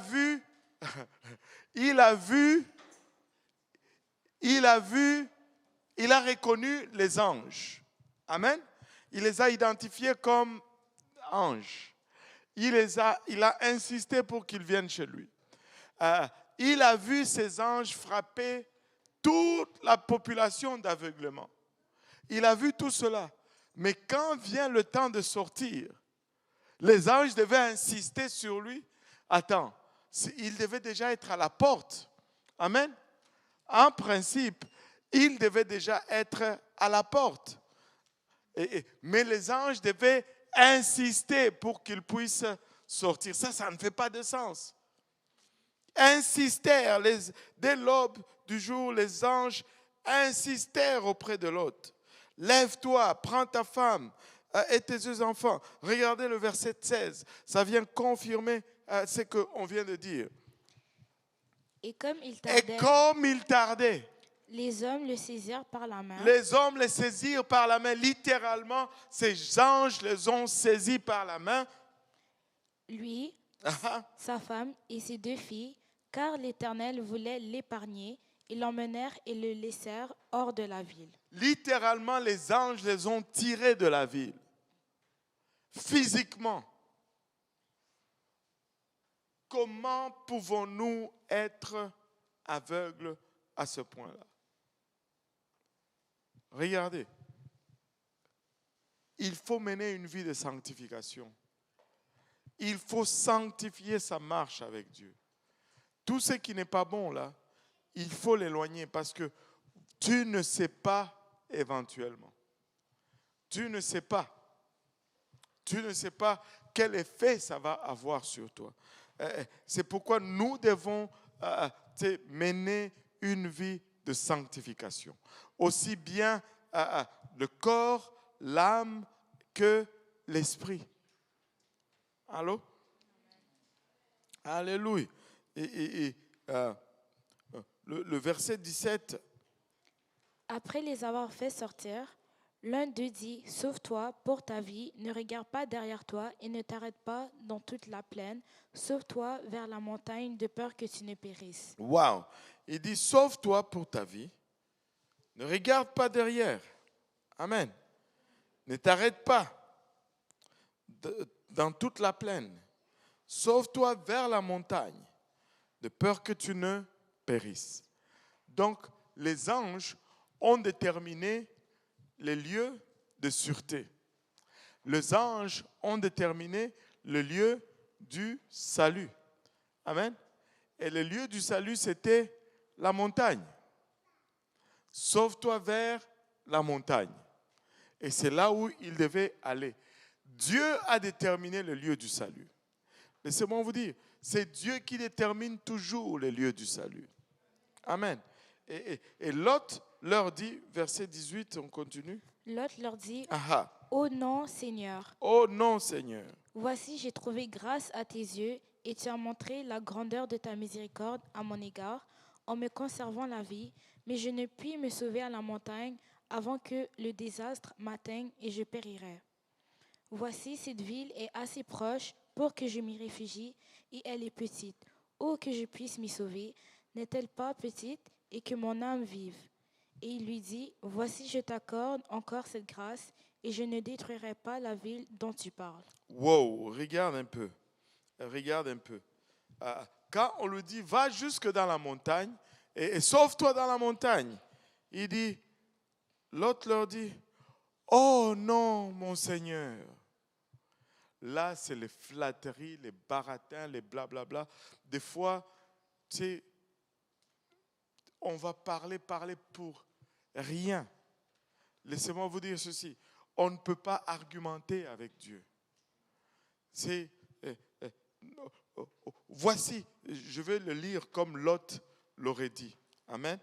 Speaker 1: reconnu les anges. Amen. Il les a identifiés comme anges. Il a insisté pour qu'ils viennent chez lui. Il a vu ces anges frapper toute la population d'aveuglement. Il a vu tout cela. Mais quand vient le temps de sortir, les anges devaient insister sur lui. Attends, il devait déjà être à la porte. Amen. En principe, il devait déjà être à la porte. Mais les anges devaient insister pour qu'il puisse sortir. Ça ne fait pas de sens. Insistèrent, dès l'aube du jour, les anges insistèrent auprès de l'autre. Lève-toi, prends ta femme et tes 2 enfants. Regardez le verset 16. Ça vient confirmer ce qu'on vient de dire.
Speaker 2: Et comme il tardait, les hommes le saisirent par la main.
Speaker 1: Les hommes les saisirent par la main. Littéralement, ces anges les ont saisis par la main.
Speaker 2: Lui, sa femme et ses 2 filles, car l'Éternel voulait l'épargner. Ils l'emmenèrent et le laissèrent hors de la ville.
Speaker 1: Littéralement, les anges les ont tirés de la ville. Physiquement. Comment pouvons-nous être aveugles à ce point-là? Regardez. Il faut mener une vie de sanctification. Il faut sanctifier sa marche avec Dieu. Tout ce qui n'est pas bon là, il faut l'éloigner parce que tu ne sais pas éventuellement. Tu ne sais pas. Tu ne sais pas quel effet ça va avoir sur toi. C'est pourquoi nous devons mener une vie de sanctification. Aussi bien le corps, l'âme que l'esprit. Allô? Alléluia. Le verset 17.
Speaker 2: Après les avoir fait sortir, l'un d'eux dit « Sauve-toi pour ta vie, ne regarde pas derrière toi et ne t'arrête pas dans toute la plaine. Sauve-toi vers la montagne de peur que tu ne périsses. »
Speaker 1: Wow. Il dit « Sauve-toi pour ta vie, ne regarde pas derrière. » Amen. Ne t'arrête pas dans toute la plaine. Sauve-toi vers la montagne de peur que tu ne périsses. Donc, les anges ont déterminé les lieux de sûreté. Les anges ont déterminé le lieu du salut. Amen. Et le lieu du salut, c'était la montagne. Sauve-toi vers la montagne. Et c'est là où il devait aller. Dieu a déterminé le lieu du salut. Laissez-moi vous dire, c'est Dieu qui détermine toujours les lieux du salut. Amen. Et Lot leur dit, verset 18, on continue.
Speaker 2: Lot leur dit
Speaker 1: «
Speaker 2: Ô non, Seigneur,
Speaker 1: Oh non, Seigneur,
Speaker 2: voici j'ai trouvé grâce à tes yeux et tu as montré la grandeur de ta miséricorde à mon égard en me conservant la vie, mais je ne puis me sauver à la montagne avant que le désastre m'atteigne et je périrai. Voici, cette ville est assez proche pour que je m'y réfugie, et elle est petite. Oh, que je puisse m'y sauver. N'est-elle pas petite et que mon âme vive? Et il lui dit, voici, je t'accorde encore cette grâce, et je ne détruirai pas la ville dont tu parles.
Speaker 1: Wow, regarde un peu. Regarde un peu. Quand on lui dit, va jusque dans la montagne et sauve-toi dans la montagne, il dit, l'autre leur dit, oh non, mon Seigneur. Là, c'est les flatteries, les baratins, les blablabla. Des fois, tu sais, on va parler pour rien. Laissez-moi vous dire ceci. On ne peut pas argumenter avec Dieu. C'est, voici, je vais le lire comme Lot l'aurait dit. Amen.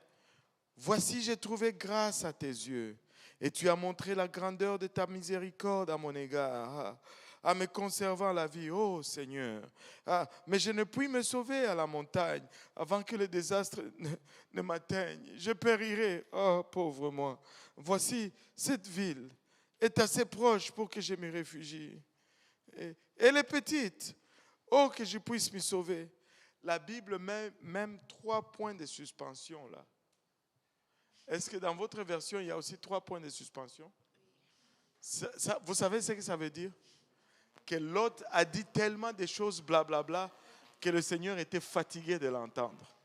Speaker 1: Voici, j'ai trouvé grâce à tes yeux, et tu as montré la grandeur de ta miséricorde à mon égard, en me conservant la vie, ô Seigneur. Mais je ne puis me sauver à la montagne avant que le désastre ne m'atteigne. Je périrai, oh pauvre moi. Voici, cette ville est assez proche pour que je me réfugie. Elle est petite, oh que je puisse me sauver. La Bible met même 3 points de suspension là. Est-ce que dans votre version, il y a aussi 3 points de suspension? Vous savez ce que ça veut dire? Que l'autre a dit tellement de choses blablabla que le Seigneur était fatigué de l'entendre.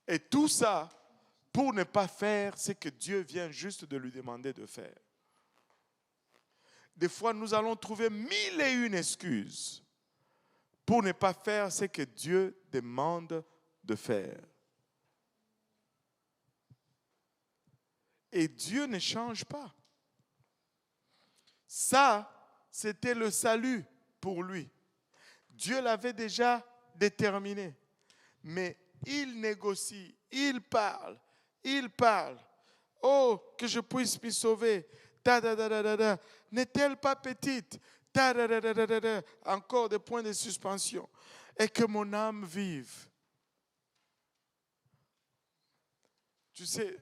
Speaker 1: Et tout ça pour ne pas faire ce que Dieu vient juste de lui demander de faire. Des fois, nous allons trouver 1001 excuses pour ne pas faire ce que Dieu demande de faire. Et Dieu ne change pas. Ça, c'était le salut pour lui. Dieu l'avait déjà déterminé. Mais il négocie, il parle. Oh, que je puisse m'y sauver. N'est-elle pas petite? Encore des points de suspension. Et que mon âme vive. Tu sais,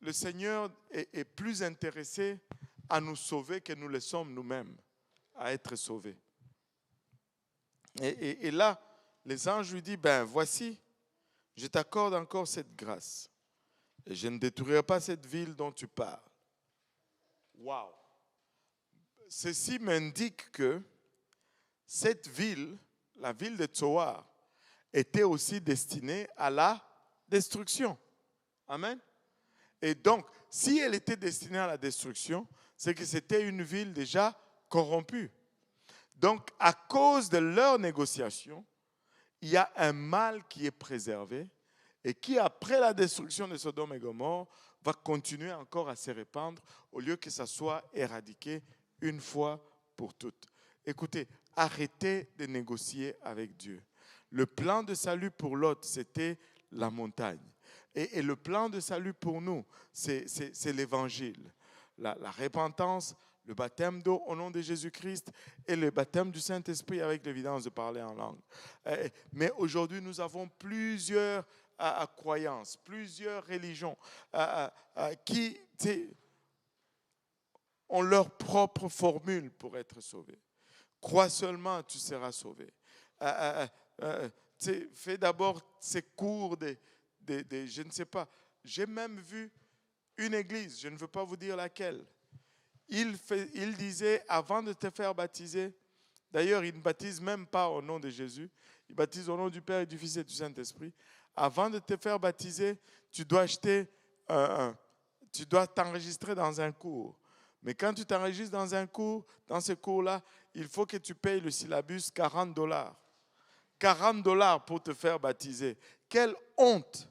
Speaker 1: le Seigneur est plus intéressé à nous sauver que nous le sommes nous-mêmes, à être sauvés. Et là, les anges lui disent, ben voici, je t'accorde encore cette grâce. Et je ne détruirai pas cette ville dont tu parles. Waouh! Ceci m'indique que cette ville, la ville de Tsoar, était aussi destinée à la destruction. Amen. Et donc, si elle était destinée à la destruction, c'est que c'était une ville déjà corrompue. Donc, à cause de leur négociation, il y a un mal qui est préservé et qui, après la destruction de Sodome et Gomorrhe, va continuer encore à se répandre au lieu que ça soit éradiqué une fois pour toutes. Écoutez, arrêtez de négocier avec Dieu. Le plan de salut pour Lot, c'était la montagne. Et le plan de salut pour nous, c'est l'évangile. La repentance, le baptême d'eau au nom de Jésus-Christ et le baptême du Saint-Esprit avec l'évidence de parler en langue. Mais aujourd'hui, nous avons plusieurs croyances, plusieurs religions qui ont leur propre formule pour être sauvés. Crois seulement, tu seras sauvé. Fais d'abord ces cours je ne sais pas. J'ai même vu une église, je ne veux pas vous dire laquelle. Il disait, avant de te faire baptiser, d'ailleurs, il ne baptise même pas au nom de Jésus, il baptise au nom du Père et du Fils et du Saint-Esprit. Avant de te faire baptiser, tu dois t'enregistrer dans un cours. Mais quand tu t'enregistres dans un cours, dans ce cours-là, il faut que tu payes le syllabus $40. $40 pour te faire baptiser. Quelle honte!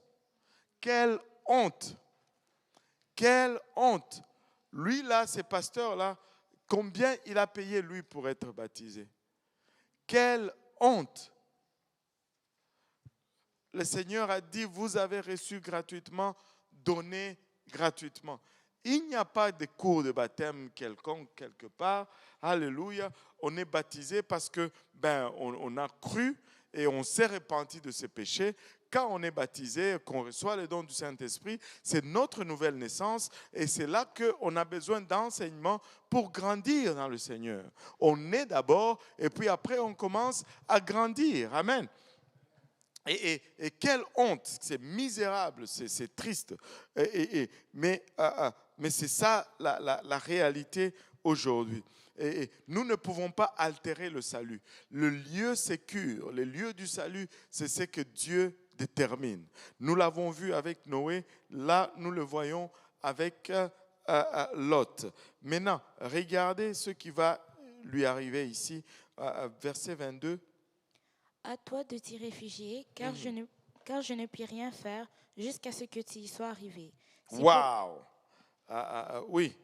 Speaker 1: Quelle honte! Quelle honte! Lui là, ce pasteur-là, combien il a payé lui pour être baptisé? Quelle honte! Le Seigneur a dit, vous avez reçu gratuitement, donnez gratuitement. Il n'y a pas de cours de baptême quelconque quelque part. Alléluia. On est baptisé parce que on a cru et on s'est repenti de ses péchés. quand on est baptisé, qu'on reçoit le don du Saint-Esprit, c'est notre nouvelle naissance et c'est là qu'on a besoin d'enseignement pour grandir dans le Seigneur. On naît d'abord et puis après on commence à grandir. Amen. Et quelle honte, c'est misérable, c'est triste. Mais c'est ça la réalité aujourd'hui. Et nous ne pouvons pas altérer le salut. Le lieu sécure, le lieu du salut, c'est ce que Dieu détermine. Nous l'avons vu avec Noé, là nous le voyons avec Lot. Maintenant, regardez ce qui va lui arriver ici, verset 22.
Speaker 2: À toi de t'y réfugier, car je ne puis rien faire jusqu'à ce que tu y sois arrivé.
Speaker 1: Waouh! Oui.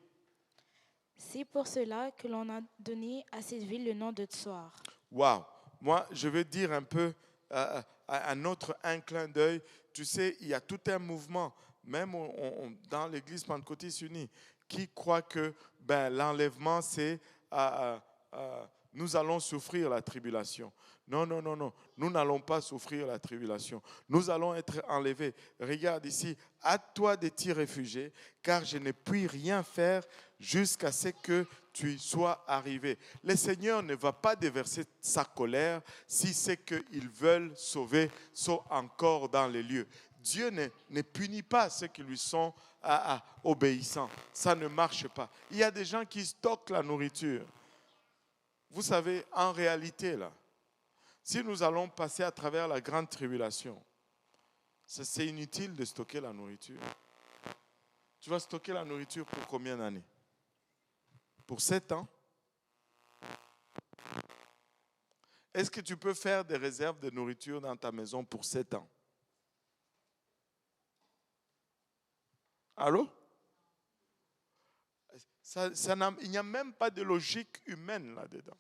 Speaker 2: C'est pour cela que l'on a donné à cette ville le nom de Tsoar.
Speaker 1: Waouh! Moi, je veux dire un peu un autre clin d'œil. Tu sais, il y a tout un mouvement, même dans l'Église pentecôtiste unie, qui croit que l'enlèvement, c'est nous allons souffrir la tribulation. Non, non, non, non. Nous n'allons pas souffrir la tribulation. Nous allons être enlevés. Regarde ici. À toi de t'y réfugier, car je ne puis rien faire jusqu'à ce que tu sois arrivé. Le Seigneur ne va pas déverser sa colère si c'est qu'ils veulent sauver sont encore dans les lieux. Dieu ne punit pas ceux qui lui sont obéissants. Ça ne marche pas. Il y a des gens qui stockent la nourriture. Vous savez, en réalité, là, si nous allons passer à travers la grande tribulation, c'est inutile de stocker la nourriture. Tu vas stocker la nourriture pour combien d'années? Pour 7 ans? Est-ce que tu peux faire des réserves de nourriture dans ta maison pour 7 ans? Allô? Il n'y a même pas de logique humaine là-dedans.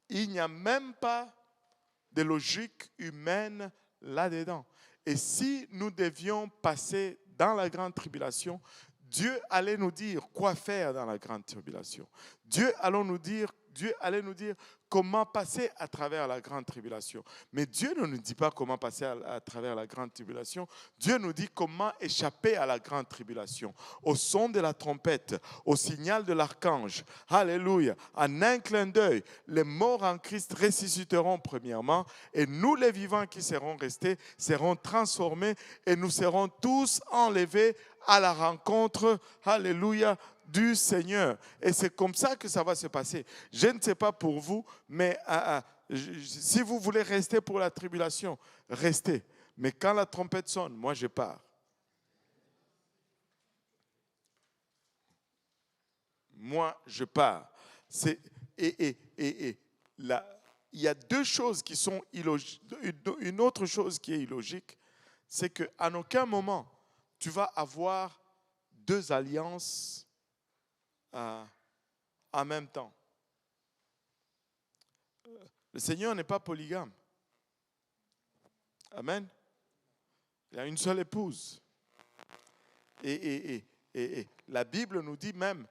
Speaker 1: Il n'y a même pas de logique humaine là-dedans. Et si nous devions passer dans la grande tribulation, Dieu allait nous dire quoi faire dans la grande tribulation. Dieu allait nous dire comment passer à travers la grande tribulation. Mais Dieu ne nous dit pas comment passer à travers la grande tribulation. Dieu nous dit comment échapper à la grande tribulation. Au son de la trompette, au signal de l'archange. Alléluia. En un clin d'œil, les morts en Christ ressusciteront premièrement et nous les vivants qui seront restés seront transformés et nous serons tous enlevés à la rencontre, alléluia, du Seigneur. Et c'est comme ça que ça va se passer. Je ne sais pas pour vous, mais si vous voulez rester pour la tribulation, restez. Mais quand la trompette sonne, moi je pars. Moi je pars. Il y a deux choses qui sont illogiques. Une autre chose qui est illogique, c'est qu'à aucun moment, tu vas avoir deux alliances en même temps. Le Seigneur n'est pas polygame. Amen. Il a une seule épouse. Et la Bible nous dit même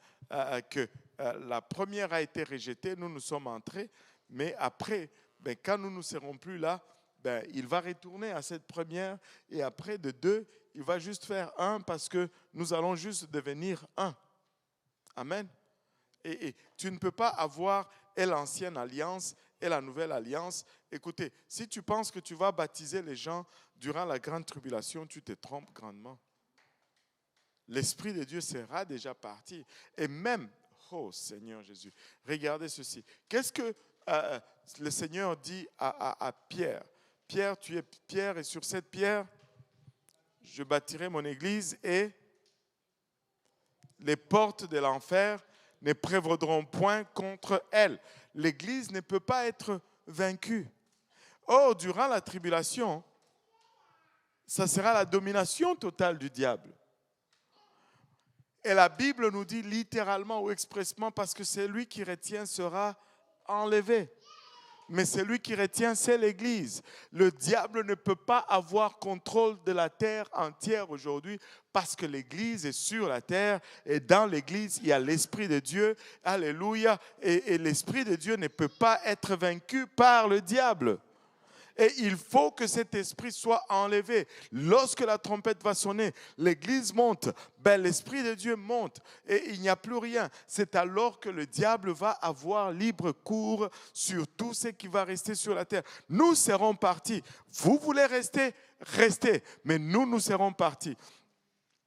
Speaker 1: que la première a été rejetée, nous sommes entrés, mais après, quand nous ne serons plus là, il va retourner à cette première et après de deux, il va juste faire un parce que nous allons juste devenir un. Amen. Et tu ne peux pas avoir et l'ancienne alliance et la nouvelle alliance. Écoutez, si tu penses que tu vas baptiser les gens durant la grande tribulation, tu te trompes grandement. L'Esprit de Dieu sera déjà parti. Et même, oh Seigneur Jésus, regardez ceci. Qu'est-ce que le Seigneur dit à Pierre? Pierre, tu es pierre et sur cette pierre, je bâtirai mon église et les portes de l'enfer ne prévaudront point contre elle. L'église ne peut pas être vaincue. Or, durant la tribulation, ça sera la domination totale du diable. Et la Bible nous dit littéralement ou expressement parce que celui qui retient sera enlevé. Mais celui qui retient, c'est l'Église. Le diable ne peut pas avoir contrôle de la terre entière aujourd'hui parce que l'Église est sur la terre et dans l'Église, il y a l'Esprit de Dieu. Alléluia. Et l'Esprit de Dieu ne peut pas être vaincu par le diable. Et il faut que cet esprit soit enlevé. Lorsque la trompette va sonner, l'Église monte, ben, l'Esprit de Dieu monte et il n'y a plus rien. C'est alors que le diable va avoir libre cours sur tout ce qui va rester sur la terre. Nous serons partis. Vous voulez rester? Restez. Mais nous serons partis.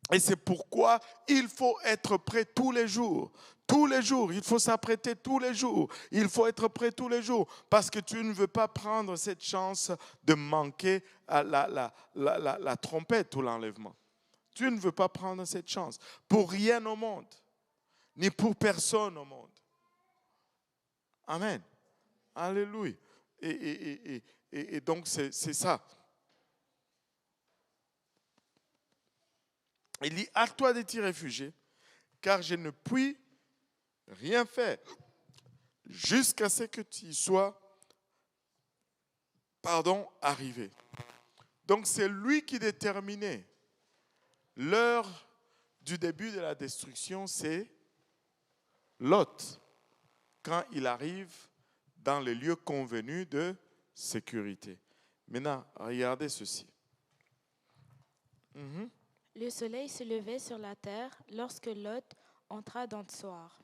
Speaker 1: Et c'est pourquoi il faut être prêt tous les jours. Tous les jours, il faut s'apprêter tous les jours. Il faut être prêt tous les jours parce que tu ne veux pas prendre cette chance de manquer à la trompette ou l'enlèvement. Tu ne veux pas prendre cette chance pour rien au monde, ni pour personne au monde. Amen. Alléluia. Et donc, c'est ça. Il dit, à toi de t'y réfugier, car je ne puis rien faire jusqu'à ce que tu y sois, arrivé. Donc c'est lui qui déterminait l'heure du début de la destruction, c'est Lot, quand il arrive dans les lieux convenus de sécurité. Maintenant, regardez ceci.
Speaker 2: Le soleil se levait sur la terre lorsque Lot entra dans Tsoar.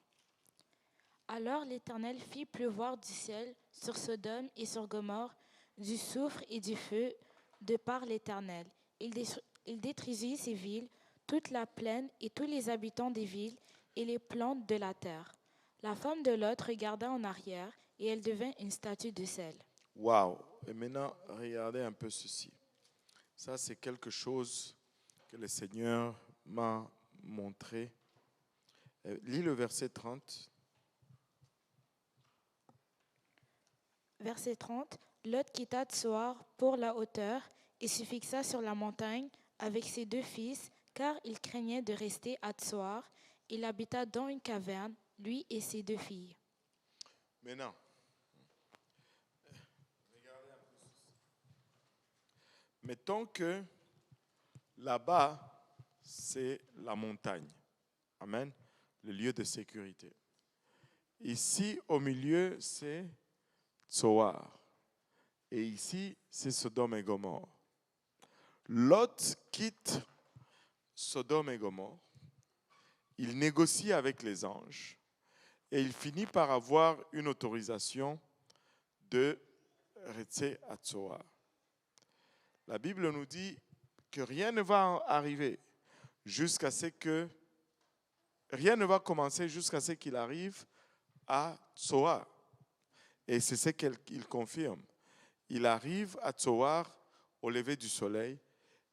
Speaker 2: Alors l'Éternel fit pleuvoir du ciel sur Sodome et sur Gomorrhe du soufre et du feu de par l'Éternel. Il détruisit ces villes, toute la plaine et tous les habitants des villes et les plantes de la terre. La femme de Lot regarda en arrière et elle devint une statue de sel.
Speaker 1: Waouh! Et maintenant, regardez un peu ceci. Ça, c'est quelque chose que le Seigneur m'a montré. Lis le verset 30.
Speaker 2: Verset 30. Lot quitta Tsoar pour la hauteur et se fixa sur la montagne avec ses 2 fils, car il craignait de rester à Tsoar. Il habita dans une caverne, lui et ses 2 filles.
Speaker 1: Maintenant, regardez un peu ceci. Mettons que là-bas, c'est la montagne. Amen. Le lieu de sécurité. Ici, au milieu, c'est Tsoar. Et ici, c'est Sodome et Gomorrhe. Lot quitte Sodome et Gomorrhe. Il négocie avec les anges. Et il finit par avoir une autorisation de rester à Tsoar. La Bible nous dit que rien ne va arriver jusqu'à ce que rien ne va commencer jusqu'à ce qu'il arrive à Tsoar. Et c'est ce qu'il confirme. Il arrive à Tsoar au lever du soleil.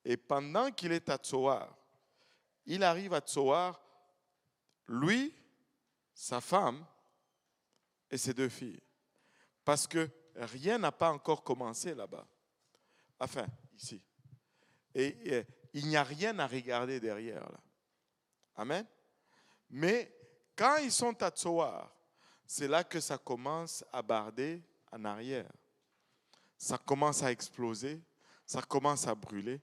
Speaker 1: Et pendant qu'il est à Tsoar, il arrive à Tsoar, lui, sa femme et ses 2 filles. Parce que rien n'a pas encore commencé là-bas. Enfin, ici. Et il n'y a rien à regarder derrière là. Amen. Mais quand ils sont à Tsoar, c'est là que ça commence à barder en arrière. Ça commence à exploser, ça commence à brûler.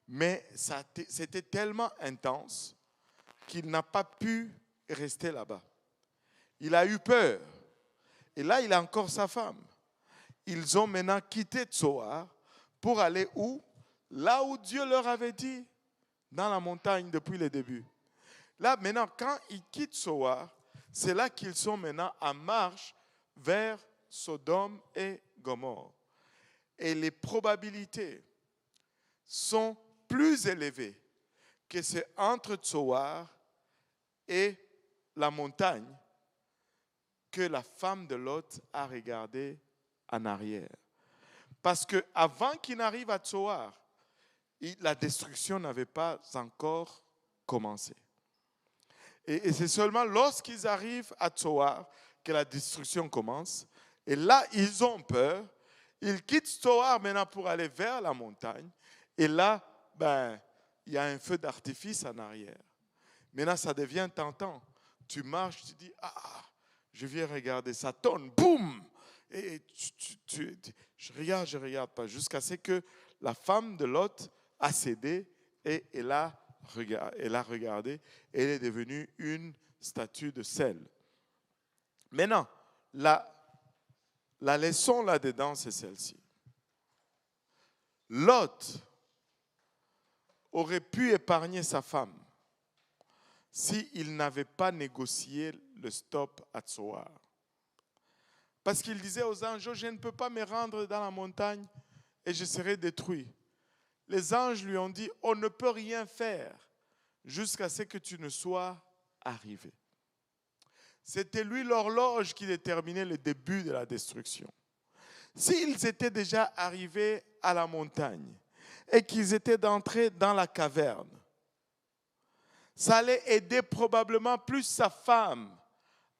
Speaker 1: Mais c'était tellement intense qu'il n'a pas pu rester là-bas. Il a eu peur. Et là, il a encore sa femme. Ils ont maintenant quitté Tsoar pour aller où? Là où Dieu leur avait dit, dans la montagne depuis le début. Là, maintenant, quand ils quittent Tsoar, c'est là qu'ils sont maintenant en marche vers Sodome et Gomorrhe. Et les probabilités sont plus élevées que c'est entre Tsoar et la montagne que la femme de Lot a regardé en arrière. Parce qu'avant qu'il n'arrive à Tsoar, la destruction n'avait pas encore commencé. Et c'est seulement lorsqu'ils arrivent à Tsoar que la destruction commence. Et là, ils ont peur. Ils quittent Tsoar maintenant pour aller vers la montagne. Et là, il y a un feu d'artifice en arrière. Maintenant, ça devient tentant. Tu marches, tu dis, je viens regarder, ça tonne, boum! Et je regarde pas, jusqu'à ce que la femme de Lot a cédé et elle a regardé, elle est devenue une statue de sel. Maintenant, la leçon là-dedans, c'est celle-ci. Lot aurait pu épargner sa femme s'il n'avait pas négocié le stop à Tsoar. Parce qu'il disait aux anges, je ne peux pas me rendre dans la montagne et je serai détruit. Les anges lui ont dit, on ne peut rien faire jusqu'à ce que tu ne sois arrivé. C'était lui l'horloge qui déterminait le début de la destruction. S'ils étaient déjà arrivés à la montagne et qu'ils étaient entrés dans la caverne, ça allait aider probablement plus sa femme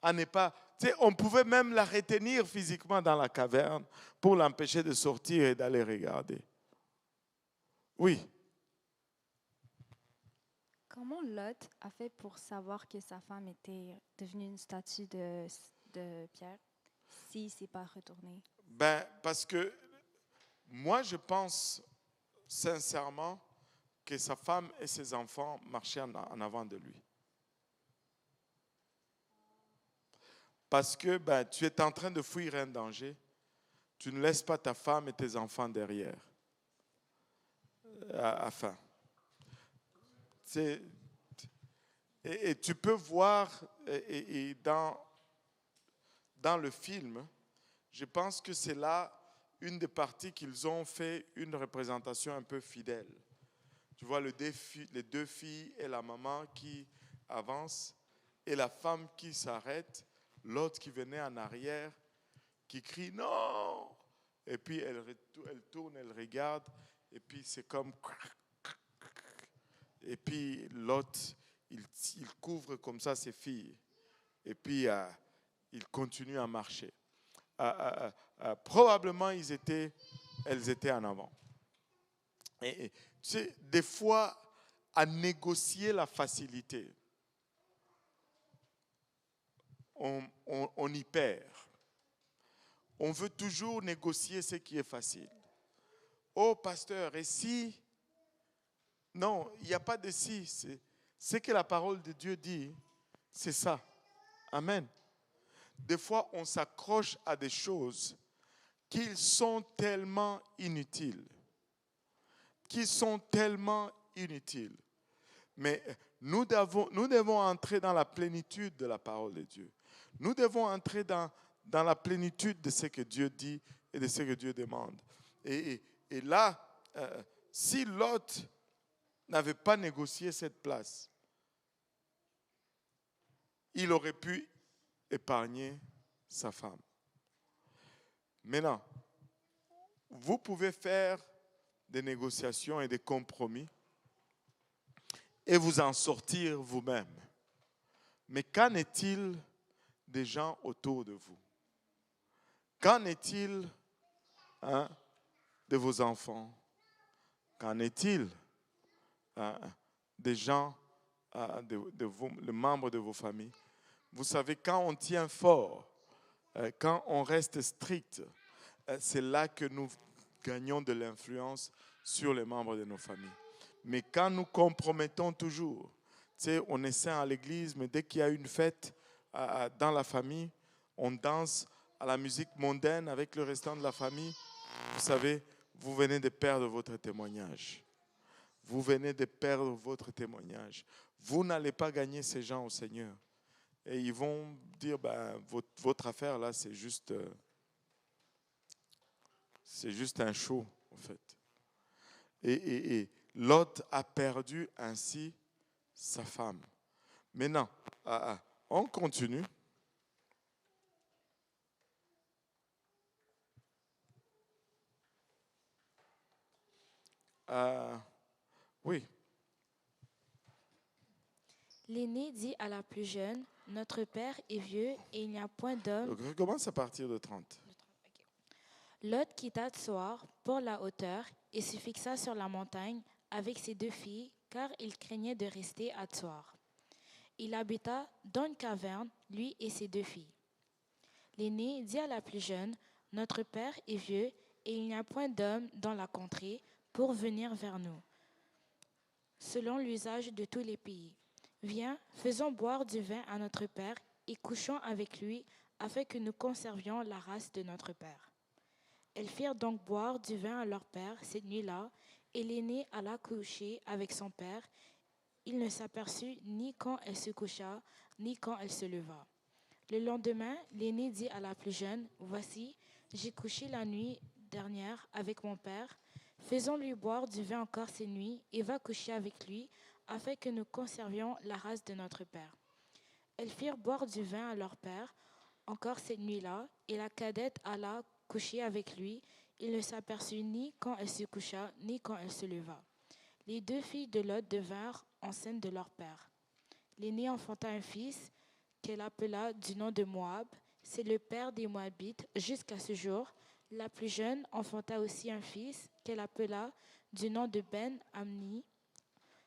Speaker 1: à ne pas... on pouvait même la retenir physiquement dans la caverne pour l'empêcher de sortir et d'aller regarder. Oui.
Speaker 5: Comment Lot a fait pour savoir que sa femme était devenue une statue de pierre s'il ne s'est pas retourné?
Speaker 1: Parce que moi, je pense sincèrement que sa femme et ses enfants marchaient en avant de lui. Parce que tu es en train de fuir un danger, tu ne laisses pas ta femme et tes enfants derrière. Enfin. Et tu peux voir et dans le film, je pense que c'est là une des parties qu'ils ont fait une représentation un peu fidèle. Tu vois les deux filles et la maman qui avancent et la femme qui s'arrête, l'autre qui venait en arrière, qui crie non. Et puis elle tourne, elle regarde et puis c'est comme... Et puis l'autre, il couvre comme ça ses filles. Et puis il continue à marcher. Probablement elles étaient en avant. Et tu sais, des fois, à négocier la facilité, on y perd. On veut toujours négocier ce qui est facile. Oh, pasteur, et si... Non, il n'y a pas de si. Ce que la parole de Dieu dit, c'est ça. Amen. Des fois, on s'accroche à des choses qui sont tellement inutiles. Mais nous devons entrer dans la plénitude de la parole de Dieu. Nous devons entrer dans la plénitude de ce que Dieu dit et de ce que Dieu demande. Et là, si Lot n'avait pas négocié cette place, il aurait pu épargner sa femme. Maintenant, vous pouvez faire des négociations et des compromis et vous en sortir vous-même. Mais qu'en est-il des gens autour de vous? Qu'en est-il de vos enfants? Qu'en est-il des gens, les membres de vos familles? Vous savez, quand on tient fort, quand on reste strict, c'est là que nous gagnons de l'influence sur les membres de nos familles. Mais quand nous compromettons toujours, tu sais, on est saint à l'église, mais dès qu'il y a une fête dans la famille, on danse à la musique mondaine avec le restant de la famille. Vous savez, vous venez de perdre votre témoignage. Vous venez de perdre votre témoignage. Vous n'allez pas gagner ces gens au Seigneur. Et ils vont dire, votre affaire là, c'est juste un show, en fait. Et Lot a perdu ainsi sa femme. Maintenant, on continue. Oui.
Speaker 2: L'aîné dit à la plus jeune, notre père est vieux et il n'y a point d'homme.
Speaker 1: Donc, recommence à partir de 30.
Speaker 2: Lot quitta Tsoar pour la hauteur et se fixa sur la montagne avec ses deux filles, car il craignait de rester à Tsoar. Il habita dans une caverne, lui et ses deux filles. L'aîné dit à la plus jeune, notre père est vieux et il n'y a point d'homme dans la contrée pour venir vers nous, selon l'usage de tous les pays. Viens, faisons boire du vin à notre père et couchons avec lui afin que nous conservions la race de notre père. Elles firent donc boire du vin à leur père cette nuit-là, et l'aînée alla coucher avec son père. Il ne s'aperçut ni quand elle se coucha, ni quand elle se leva. Le lendemain, l'aînée dit à la plus jeune, « Voici, j'ai couché la nuit dernière avec mon père. Faisons-lui boire du vin encore cette nuit, et va coucher avec lui, afin que nous conservions la race de notre père. » Elles firent boire du vin à leur père encore cette nuit-là, et la cadette alla coucher avec lui. Il ne s'aperçut ni quand elle se coucha, ni quand elle se leva. Les deux filles de Lot devinrent enceintes de leur père. L'aînée enfanta un fils qu'elle appela du nom de Moab. C'est le père des Moabites jusqu'à ce jour. La plus jeune enfanta aussi un fils qu'elle appela du nom de Ben-Amni.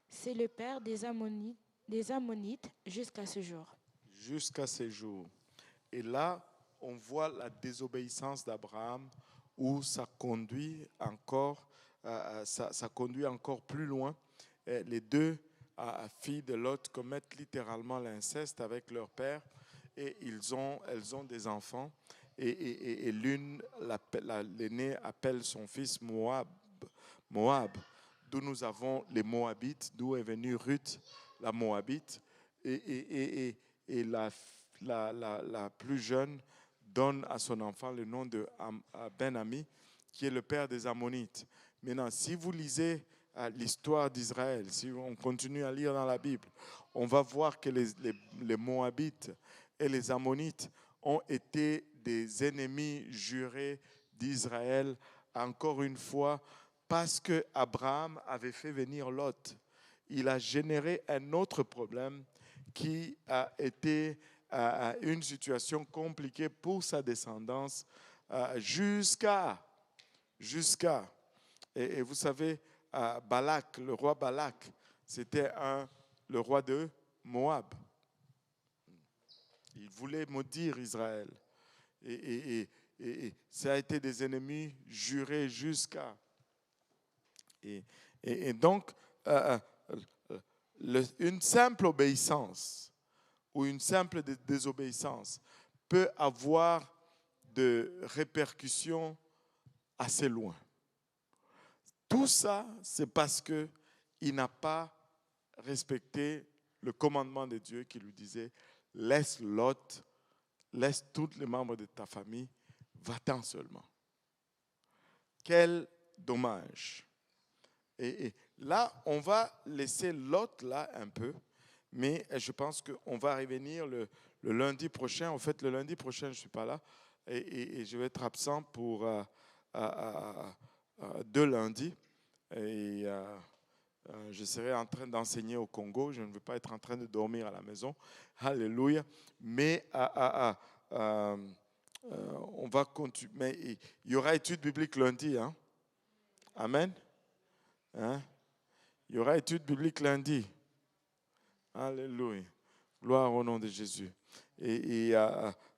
Speaker 2: C'est le père des Ammonites jusqu'à ce jour.
Speaker 1: Jusqu'à ces jours. Et là, on voit la désobéissance d'Abraham où ça conduit encore, ça conduit encore plus loin. Et les deux filles de Lot commettent littéralement l'inceste avec leur père et elles ont des enfants. Et l'une, l'aînée, appelle son fils Moab, d'où nous avons les Moabites, d'où est venue Ruth, la Moabite. Et la plus jeune donne à son enfant le nom de Ben-Ami, qui est le père des Ammonites. Maintenant, si vous lisez l'histoire d'Israël, si on continue à lire dans la Bible, on va voir que les Moabites et les Ammonites ont été des ennemis jurés d'Israël, encore une fois, parce que Abraham avait fait venir Lot. Il a généré un autre problème qui a été une situation compliquée pour sa descendance jusqu'à et vous savez, Balak, le roi Balak, c'était le roi de Moab. Il voulait maudire Israël. Et ça a été des ennemis jurés jusqu'à. Et donc, une simple obéissance ou une simple désobéissance peut avoir de répercussions assez loin. Tout ça, c'est parce qu'il n'a pas respecté le commandement de Dieu qui lui disait « Laisse Lot, laisse tous les membres de ta famille, va-t'en seulement. » Quel dommage. Et là, on va laisser Lot là un peu, mais je pense qu'on va revenir le lundi prochain. En fait, le lundi prochain, je ne suis pas là et je vais être absent pour 2 lundis. Et je serai en train d'enseigner au Congo. Je ne veux pas être en train de dormir à la maison. Alléluia. Mais on va continuer. Mais il y aura étude biblique lundi. Hein? Amen. Hein? Il y aura étude biblique lundi. Alléluia. Gloire au nom de Jésus. Et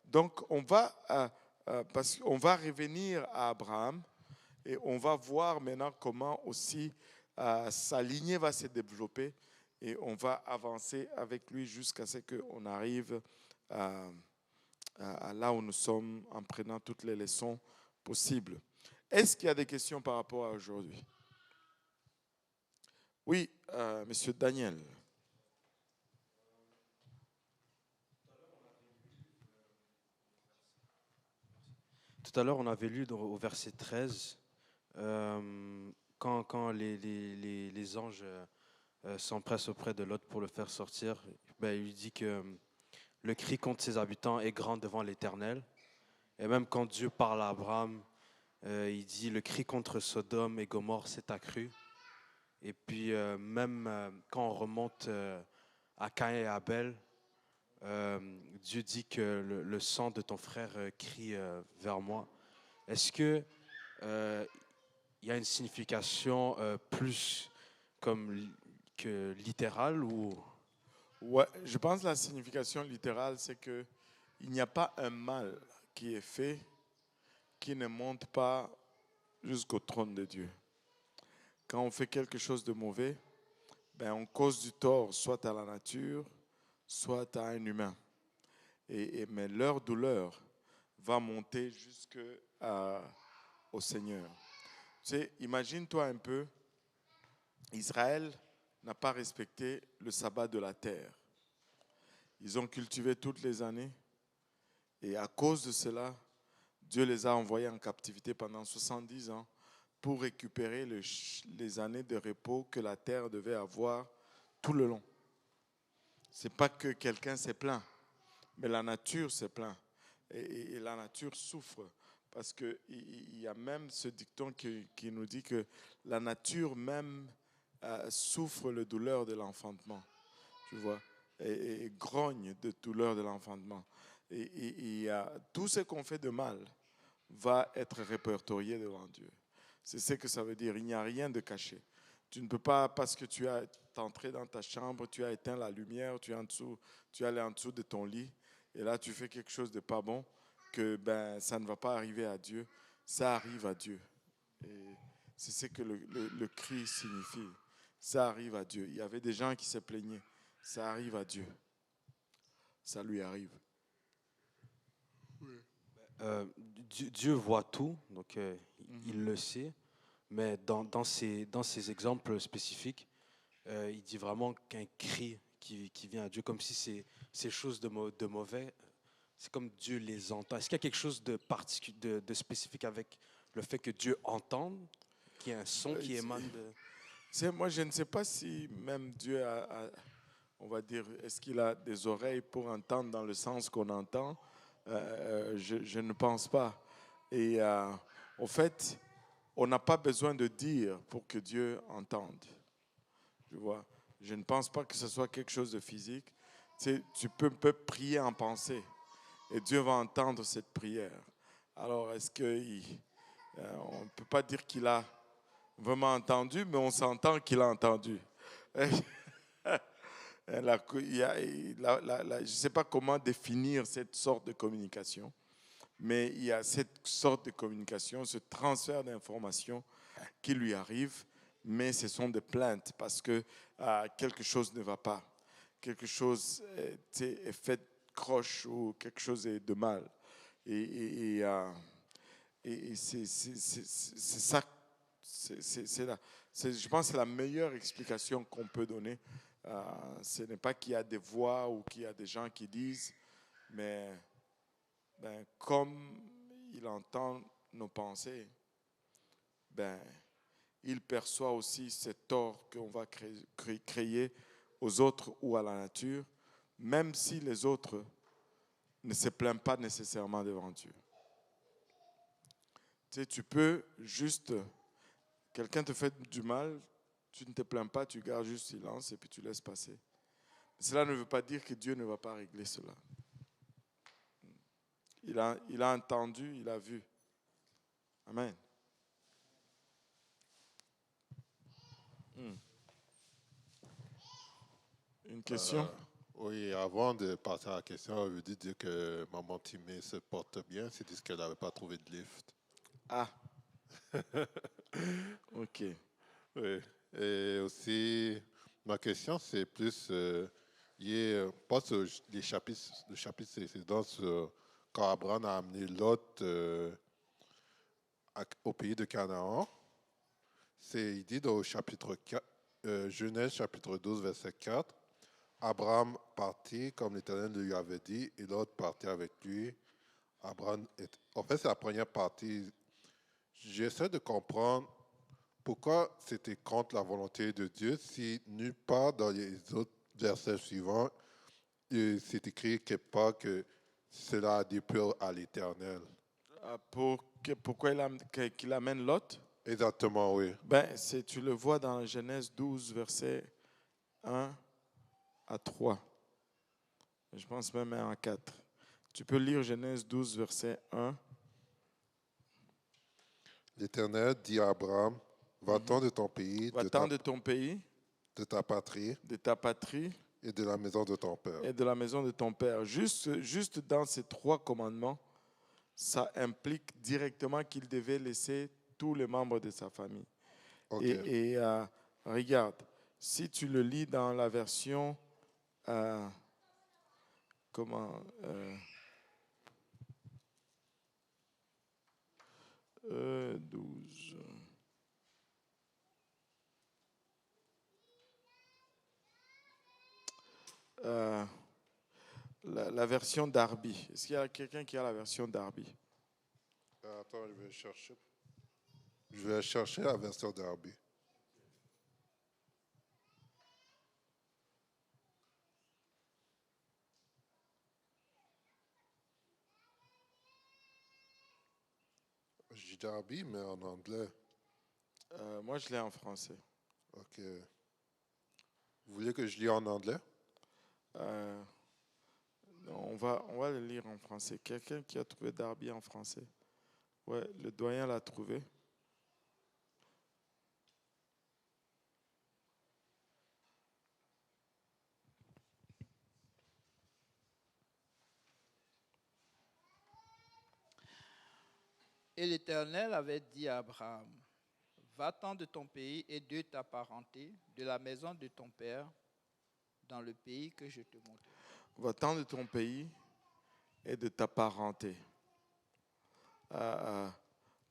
Speaker 1: donc, on va revenir à Abraham et on va voir maintenant comment aussi sa lignée va se développer et on va avancer avec lui jusqu'à ce qu'on arrive à là où nous sommes en prenant toutes les leçons possibles. Est-ce qu'il y a des questions par rapport à aujourd'hui? Oui, Monsieur Daniel.
Speaker 7: Tout à l'heure, on avait lu au verset 13, quand les anges s'empressent auprès de Lot pour le faire sortir, il dit que le cri contre ses habitants est grand devant l'Éternel. Et même quand Dieu parle à Abraham, il dit le cri contre Sodome et Gomorrhe s'est accru. Et puis même quand on remonte à Caïn et Abel, Dieu dit que le sang de ton frère crie vers moi. Est-ce que il y a une signification plus que littérale ou?
Speaker 1: Ouais, je pense que la signification littérale, c'est qu'il n'y a pas un mal qui est fait qui ne monte pas jusqu'au trône de Dieu. Quand on fait quelque chose de mauvais, on cause du tort soit à la nature, soit à un humain. Mais leur douleur va monter jusqu'à au Seigneur. Tu sais, imagine-toi un peu, Israël n'a pas respecté le sabbat de la terre. Ils ont cultivé toutes les années et à cause de cela, Dieu les a envoyés en captivité pendant 70 ans pour récupérer les années de repos que la terre devait avoir tout le long. Ce n'est pas que quelqu'un s'est plaint, mais la nature s'est plaint. Et la nature souffre. Parce qu'il y a même ce dicton qui nous dit que la nature même souffre la douleur de l'enfantement. Tu vois, et grogne de douleur de l'enfantement. Et tout ce qu'on fait de mal va être répertorié devant Dieu. C'est ce que ça veut dire. Il n'y a rien de caché. Tu ne peux pas, parce que tu es entré dans ta chambre, tu as éteint la lumière, tu es allé en dessous de ton lit, et là tu fais quelque chose de pas bon, que ça ne va pas arriver à Dieu. Ça arrive à Dieu. Et c'est ce que le cri signifie. Ça arrive à Dieu. Il y avait des gens qui se plaignaient. Ça arrive à Dieu. Ça lui arrive.
Speaker 7: Dieu voit tout, donc il le sait. Mais dans ces exemples spécifiques, il dit vraiment qu'un cri qui vient à Dieu, comme si ces choses de mauvais, c'est comme Dieu les entend. Est-ce qu'il y a quelque chose de spécifique avec le fait que Dieu entende, qu'il y a un son qui émane de...
Speaker 1: Moi, je ne sais pas si même Dieu on va dire, est-ce qu'il a des oreilles pour entendre dans le sens qu'on entend? Je ne pense pas. Et en fait, on n'a pas besoin de dire pour que Dieu entende. Tu vois, je ne pense pas que ce soit quelque chose de physique. Tu peux prier en pensée et Dieu va entendre cette prière. Alors, est-ce on ne peut pas dire qu'il a vraiment entendu, mais on s'entend qu'il a entendu. Je ne sais pas comment définir cette sorte de communication, mais il y a cette sorte de communication, ce transfert d'informations qui lui arrive, mais ce sont des plaintes parce que quelque chose ne va pas, quelque chose est fait croche ou quelque chose est de mal. Et c'est ça, je pense que c'est la meilleure explication qu'on peut donner. Ce n'est pas qu'il y a des voix ou qu'il y a des gens qui disent, mais comme il entend nos pensées, il perçoit aussi ces torts qu'on va créer aux autres ou à la nature, même si les autres ne se plaignent pas nécessairement devant Dieu. Tu peux juste, quelqu'un te fait du mal, tu ne te plains pas, tu gardes juste silence et puis tu laisses passer. Cela ne veut pas dire que Dieu ne va pas régler cela. Il a entendu, il a vu. Amen. Une question?
Speaker 8: Oui, avant de passer à la question, on veut dire que maman Timée se porte bien. C'est dit qu'elle n'avait pas trouvé de lift.
Speaker 1: Ah. OK.
Speaker 8: Oui. Et aussi, ma question, c'est plus pas sur le chapitre précédent, quand Abraham a amené Lot au pays de Canaan. Il dit dans chapitre 4, Genèse chapitre 12, verset 4, Abraham partit comme l'Éternel lui avait dit, et Lot partit avec lui. En fait, c'est la première partie. J'essaie de comprendre pourquoi c'était contre la volonté de Dieu si nulle part dans les autres versets suivants, c'est écrit quelque part que cela a déplu à l'Éternel.
Speaker 1: Pourquoi qu'il amène Lot?
Speaker 8: Exactement, oui.
Speaker 1: Tu le vois dans Genèse 12, verset 1 à 3. Je pense même 1 à 4. Tu peux lire Genèse 12, verset 1.
Speaker 8: L'Éternel dit à Abraham, va-t'en de ton pays, de ta patrie, et de la maison de ton père.
Speaker 1: Et de la maison de ton père. Juste dans ces 3 commandements, ça implique directement qu'il devait laisser tous les membres de sa famille. Okay. Et regarde, si tu le lis dans la version la version Darby. Est-ce qu'il y a quelqu'un qui a la version Darby?
Speaker 8: Attends, je vais chercher. Je vais chercher la version Darby. Je dis Darby, mais en anglais.
Speaker 1: Moi, je l'ai en français.
Speaker 8: OK. Vous voulez que je lis en anglais?
Speaker 1: Non, on va le lire en français. Quelqu'un qui a trouvé Darby en français? Ouais, le doyen l'a trouvé.
Speaker 9: Et l'Éternel avait dit à Abraham, va-t'en de ton pays et de ta parenté, de la maison de ton père, dans le pays que je te montre.
Speaker 1: Va-t'en de ton pays et de ta parenté.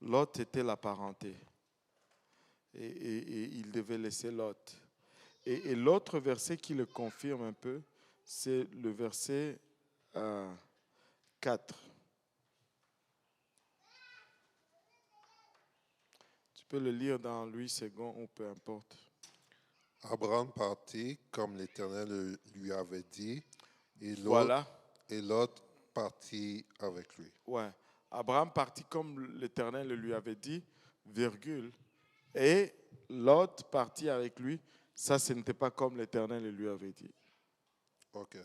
Speaker 1: Lot était la parenté. Et il devait laisser Lot. Et l'autre verset qui le confirme un peu, c'est le verset 4. Tu peux le lire dans Louis II ou peu importe.
Speaker 8: Abraham partit comme l'Éternel lui avait dit, et
Speaker 1: Voilà.
Speaker 8: Lot partit avec lui.
Speaker 1: Ouais. Abraham partit comme l'Éternel le lui avait dit, virgule. Et Lot partit avec lui. Ça, ce n'était pas comme l'Éternel le lui avait dit.
Speaker 8: OK.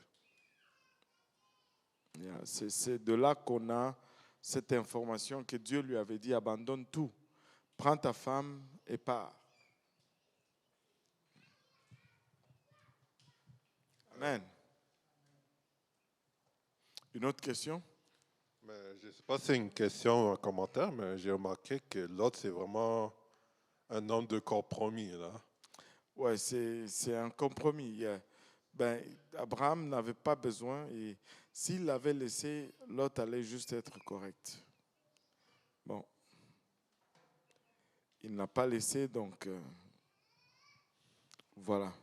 Speaker 1: Yeah, c'est de là qu'on a cette information que Dieu lui avait dit, abandonne tout. Prends ta femme et pars. Amen. Une autre question?
Speaker 8: Mais je ne sais pas si c'est une question ou un commentaire, mais j'ai remarqué que l'autre, c'est vraiment un homme de compromis, là.
Speaker 1: Oui, c'est un compromis. Ben, Abraham n'avait pas besoin et s'il l'avait laissé, l'autre allait juste être correct. Bon. Il n'a pas laissé, donc voilà.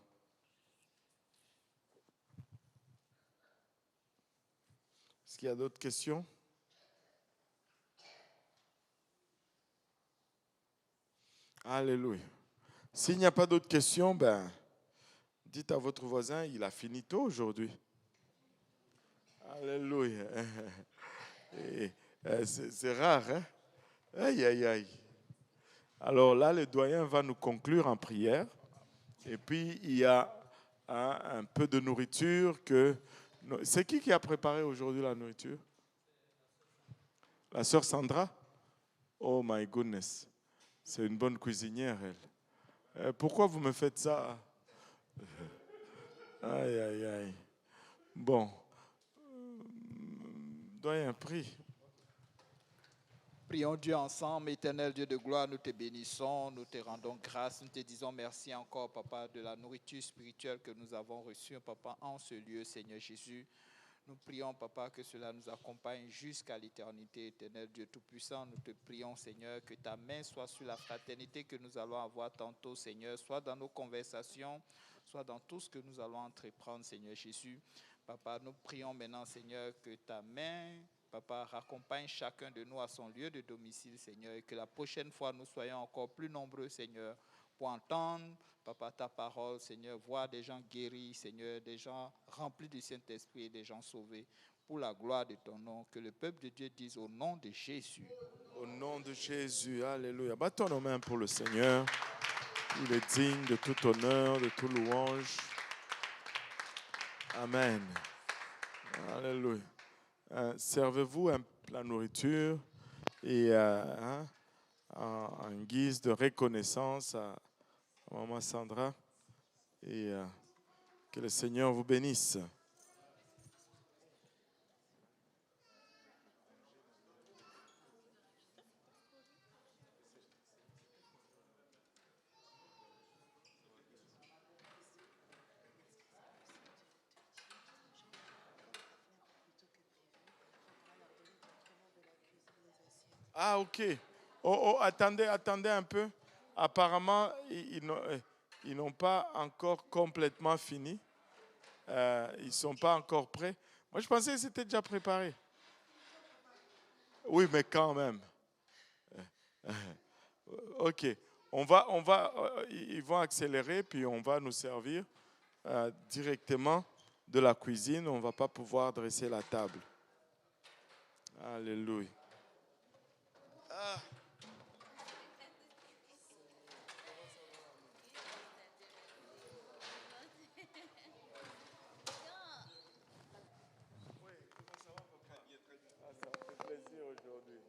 Speaker 1: Est-ce qu'il y a d'autres questions? Alléluia. S'il n'y a pas d'autres questions, ben, dites à votre voisin, il a fini tôt aujourd'hui. Alléluia. C'est rare, hein? Aïe, aïe, aïe. Alors là, le doyen va nous conclure en prière. Et puis, il y a un peu de nourriture que... C'est qui a préparé aujourd'hui la nourriture? La sœur Sandra? Oh my goodness. C'est une bonne cuisinière, elle. Pourquoi vous me faites ça? Aïe, aïe, aïe. Bon. Doyen, prie.
Speaker 9: Prions Dieu ensemble, éternel Dieu de gloire, nous te bénissons, nous te rendons grâce, nous te disons merci encore, Papa, de la nourriture spirituelle que nous avons reçue, Papa, en ce lieu, Seigneur Jésus. Nous prions, Papa, que cela nous accompagne jusqu'à l'éternité, éternel Dieu Tout-Puissant. Nous te prions, Seigneur, que ta main soit sur la fraternité que nous allons avoir tantôt, Seigneur, soit dans nos conversations, soit dans tout ce que nous allons entreprendre, Seigneur Jésus. Papa, nous prions maintenant, Seigneur, que ta main, Papa, raccompagne chacun de nous à son lieu de domicile, Seigneur, et que la prochaine fois, nous soyons encore plus nombreux, Seigneur, pour entendre, Papa, ta parole, Seigneur, voir des gens guéris, Seigneur, des gens remplis du Saint-Esprit et des gens sauvés. Pour la gloire de ton nom, que le peuple de Dieu dise au nom de Jésus.
Speaker 1: Au nom de Jésus, alléluia. Battons nos mains pour le Seigneur. Il est digne de tout honneur, de tout louange. Amen. Alléluia. Servez-vous la nourriture et en guise de reconnaissance à Maman Sandra et que le Seigneur vous bénisse. Ah, ok. Oh, attendez un peu. Apparemment, ils n'ont pas encore complètement fini. Ils ne sont pas encore prêts. Moi, je pensais que c'était déjà préparé. Oui, mais quand même. OK. Ils vont accélérer, puis on va nous servir directement de la cuisine. On ne va pas pouvoir dresser la table. Alléluia. Ça fait plaisir aujourd'hui.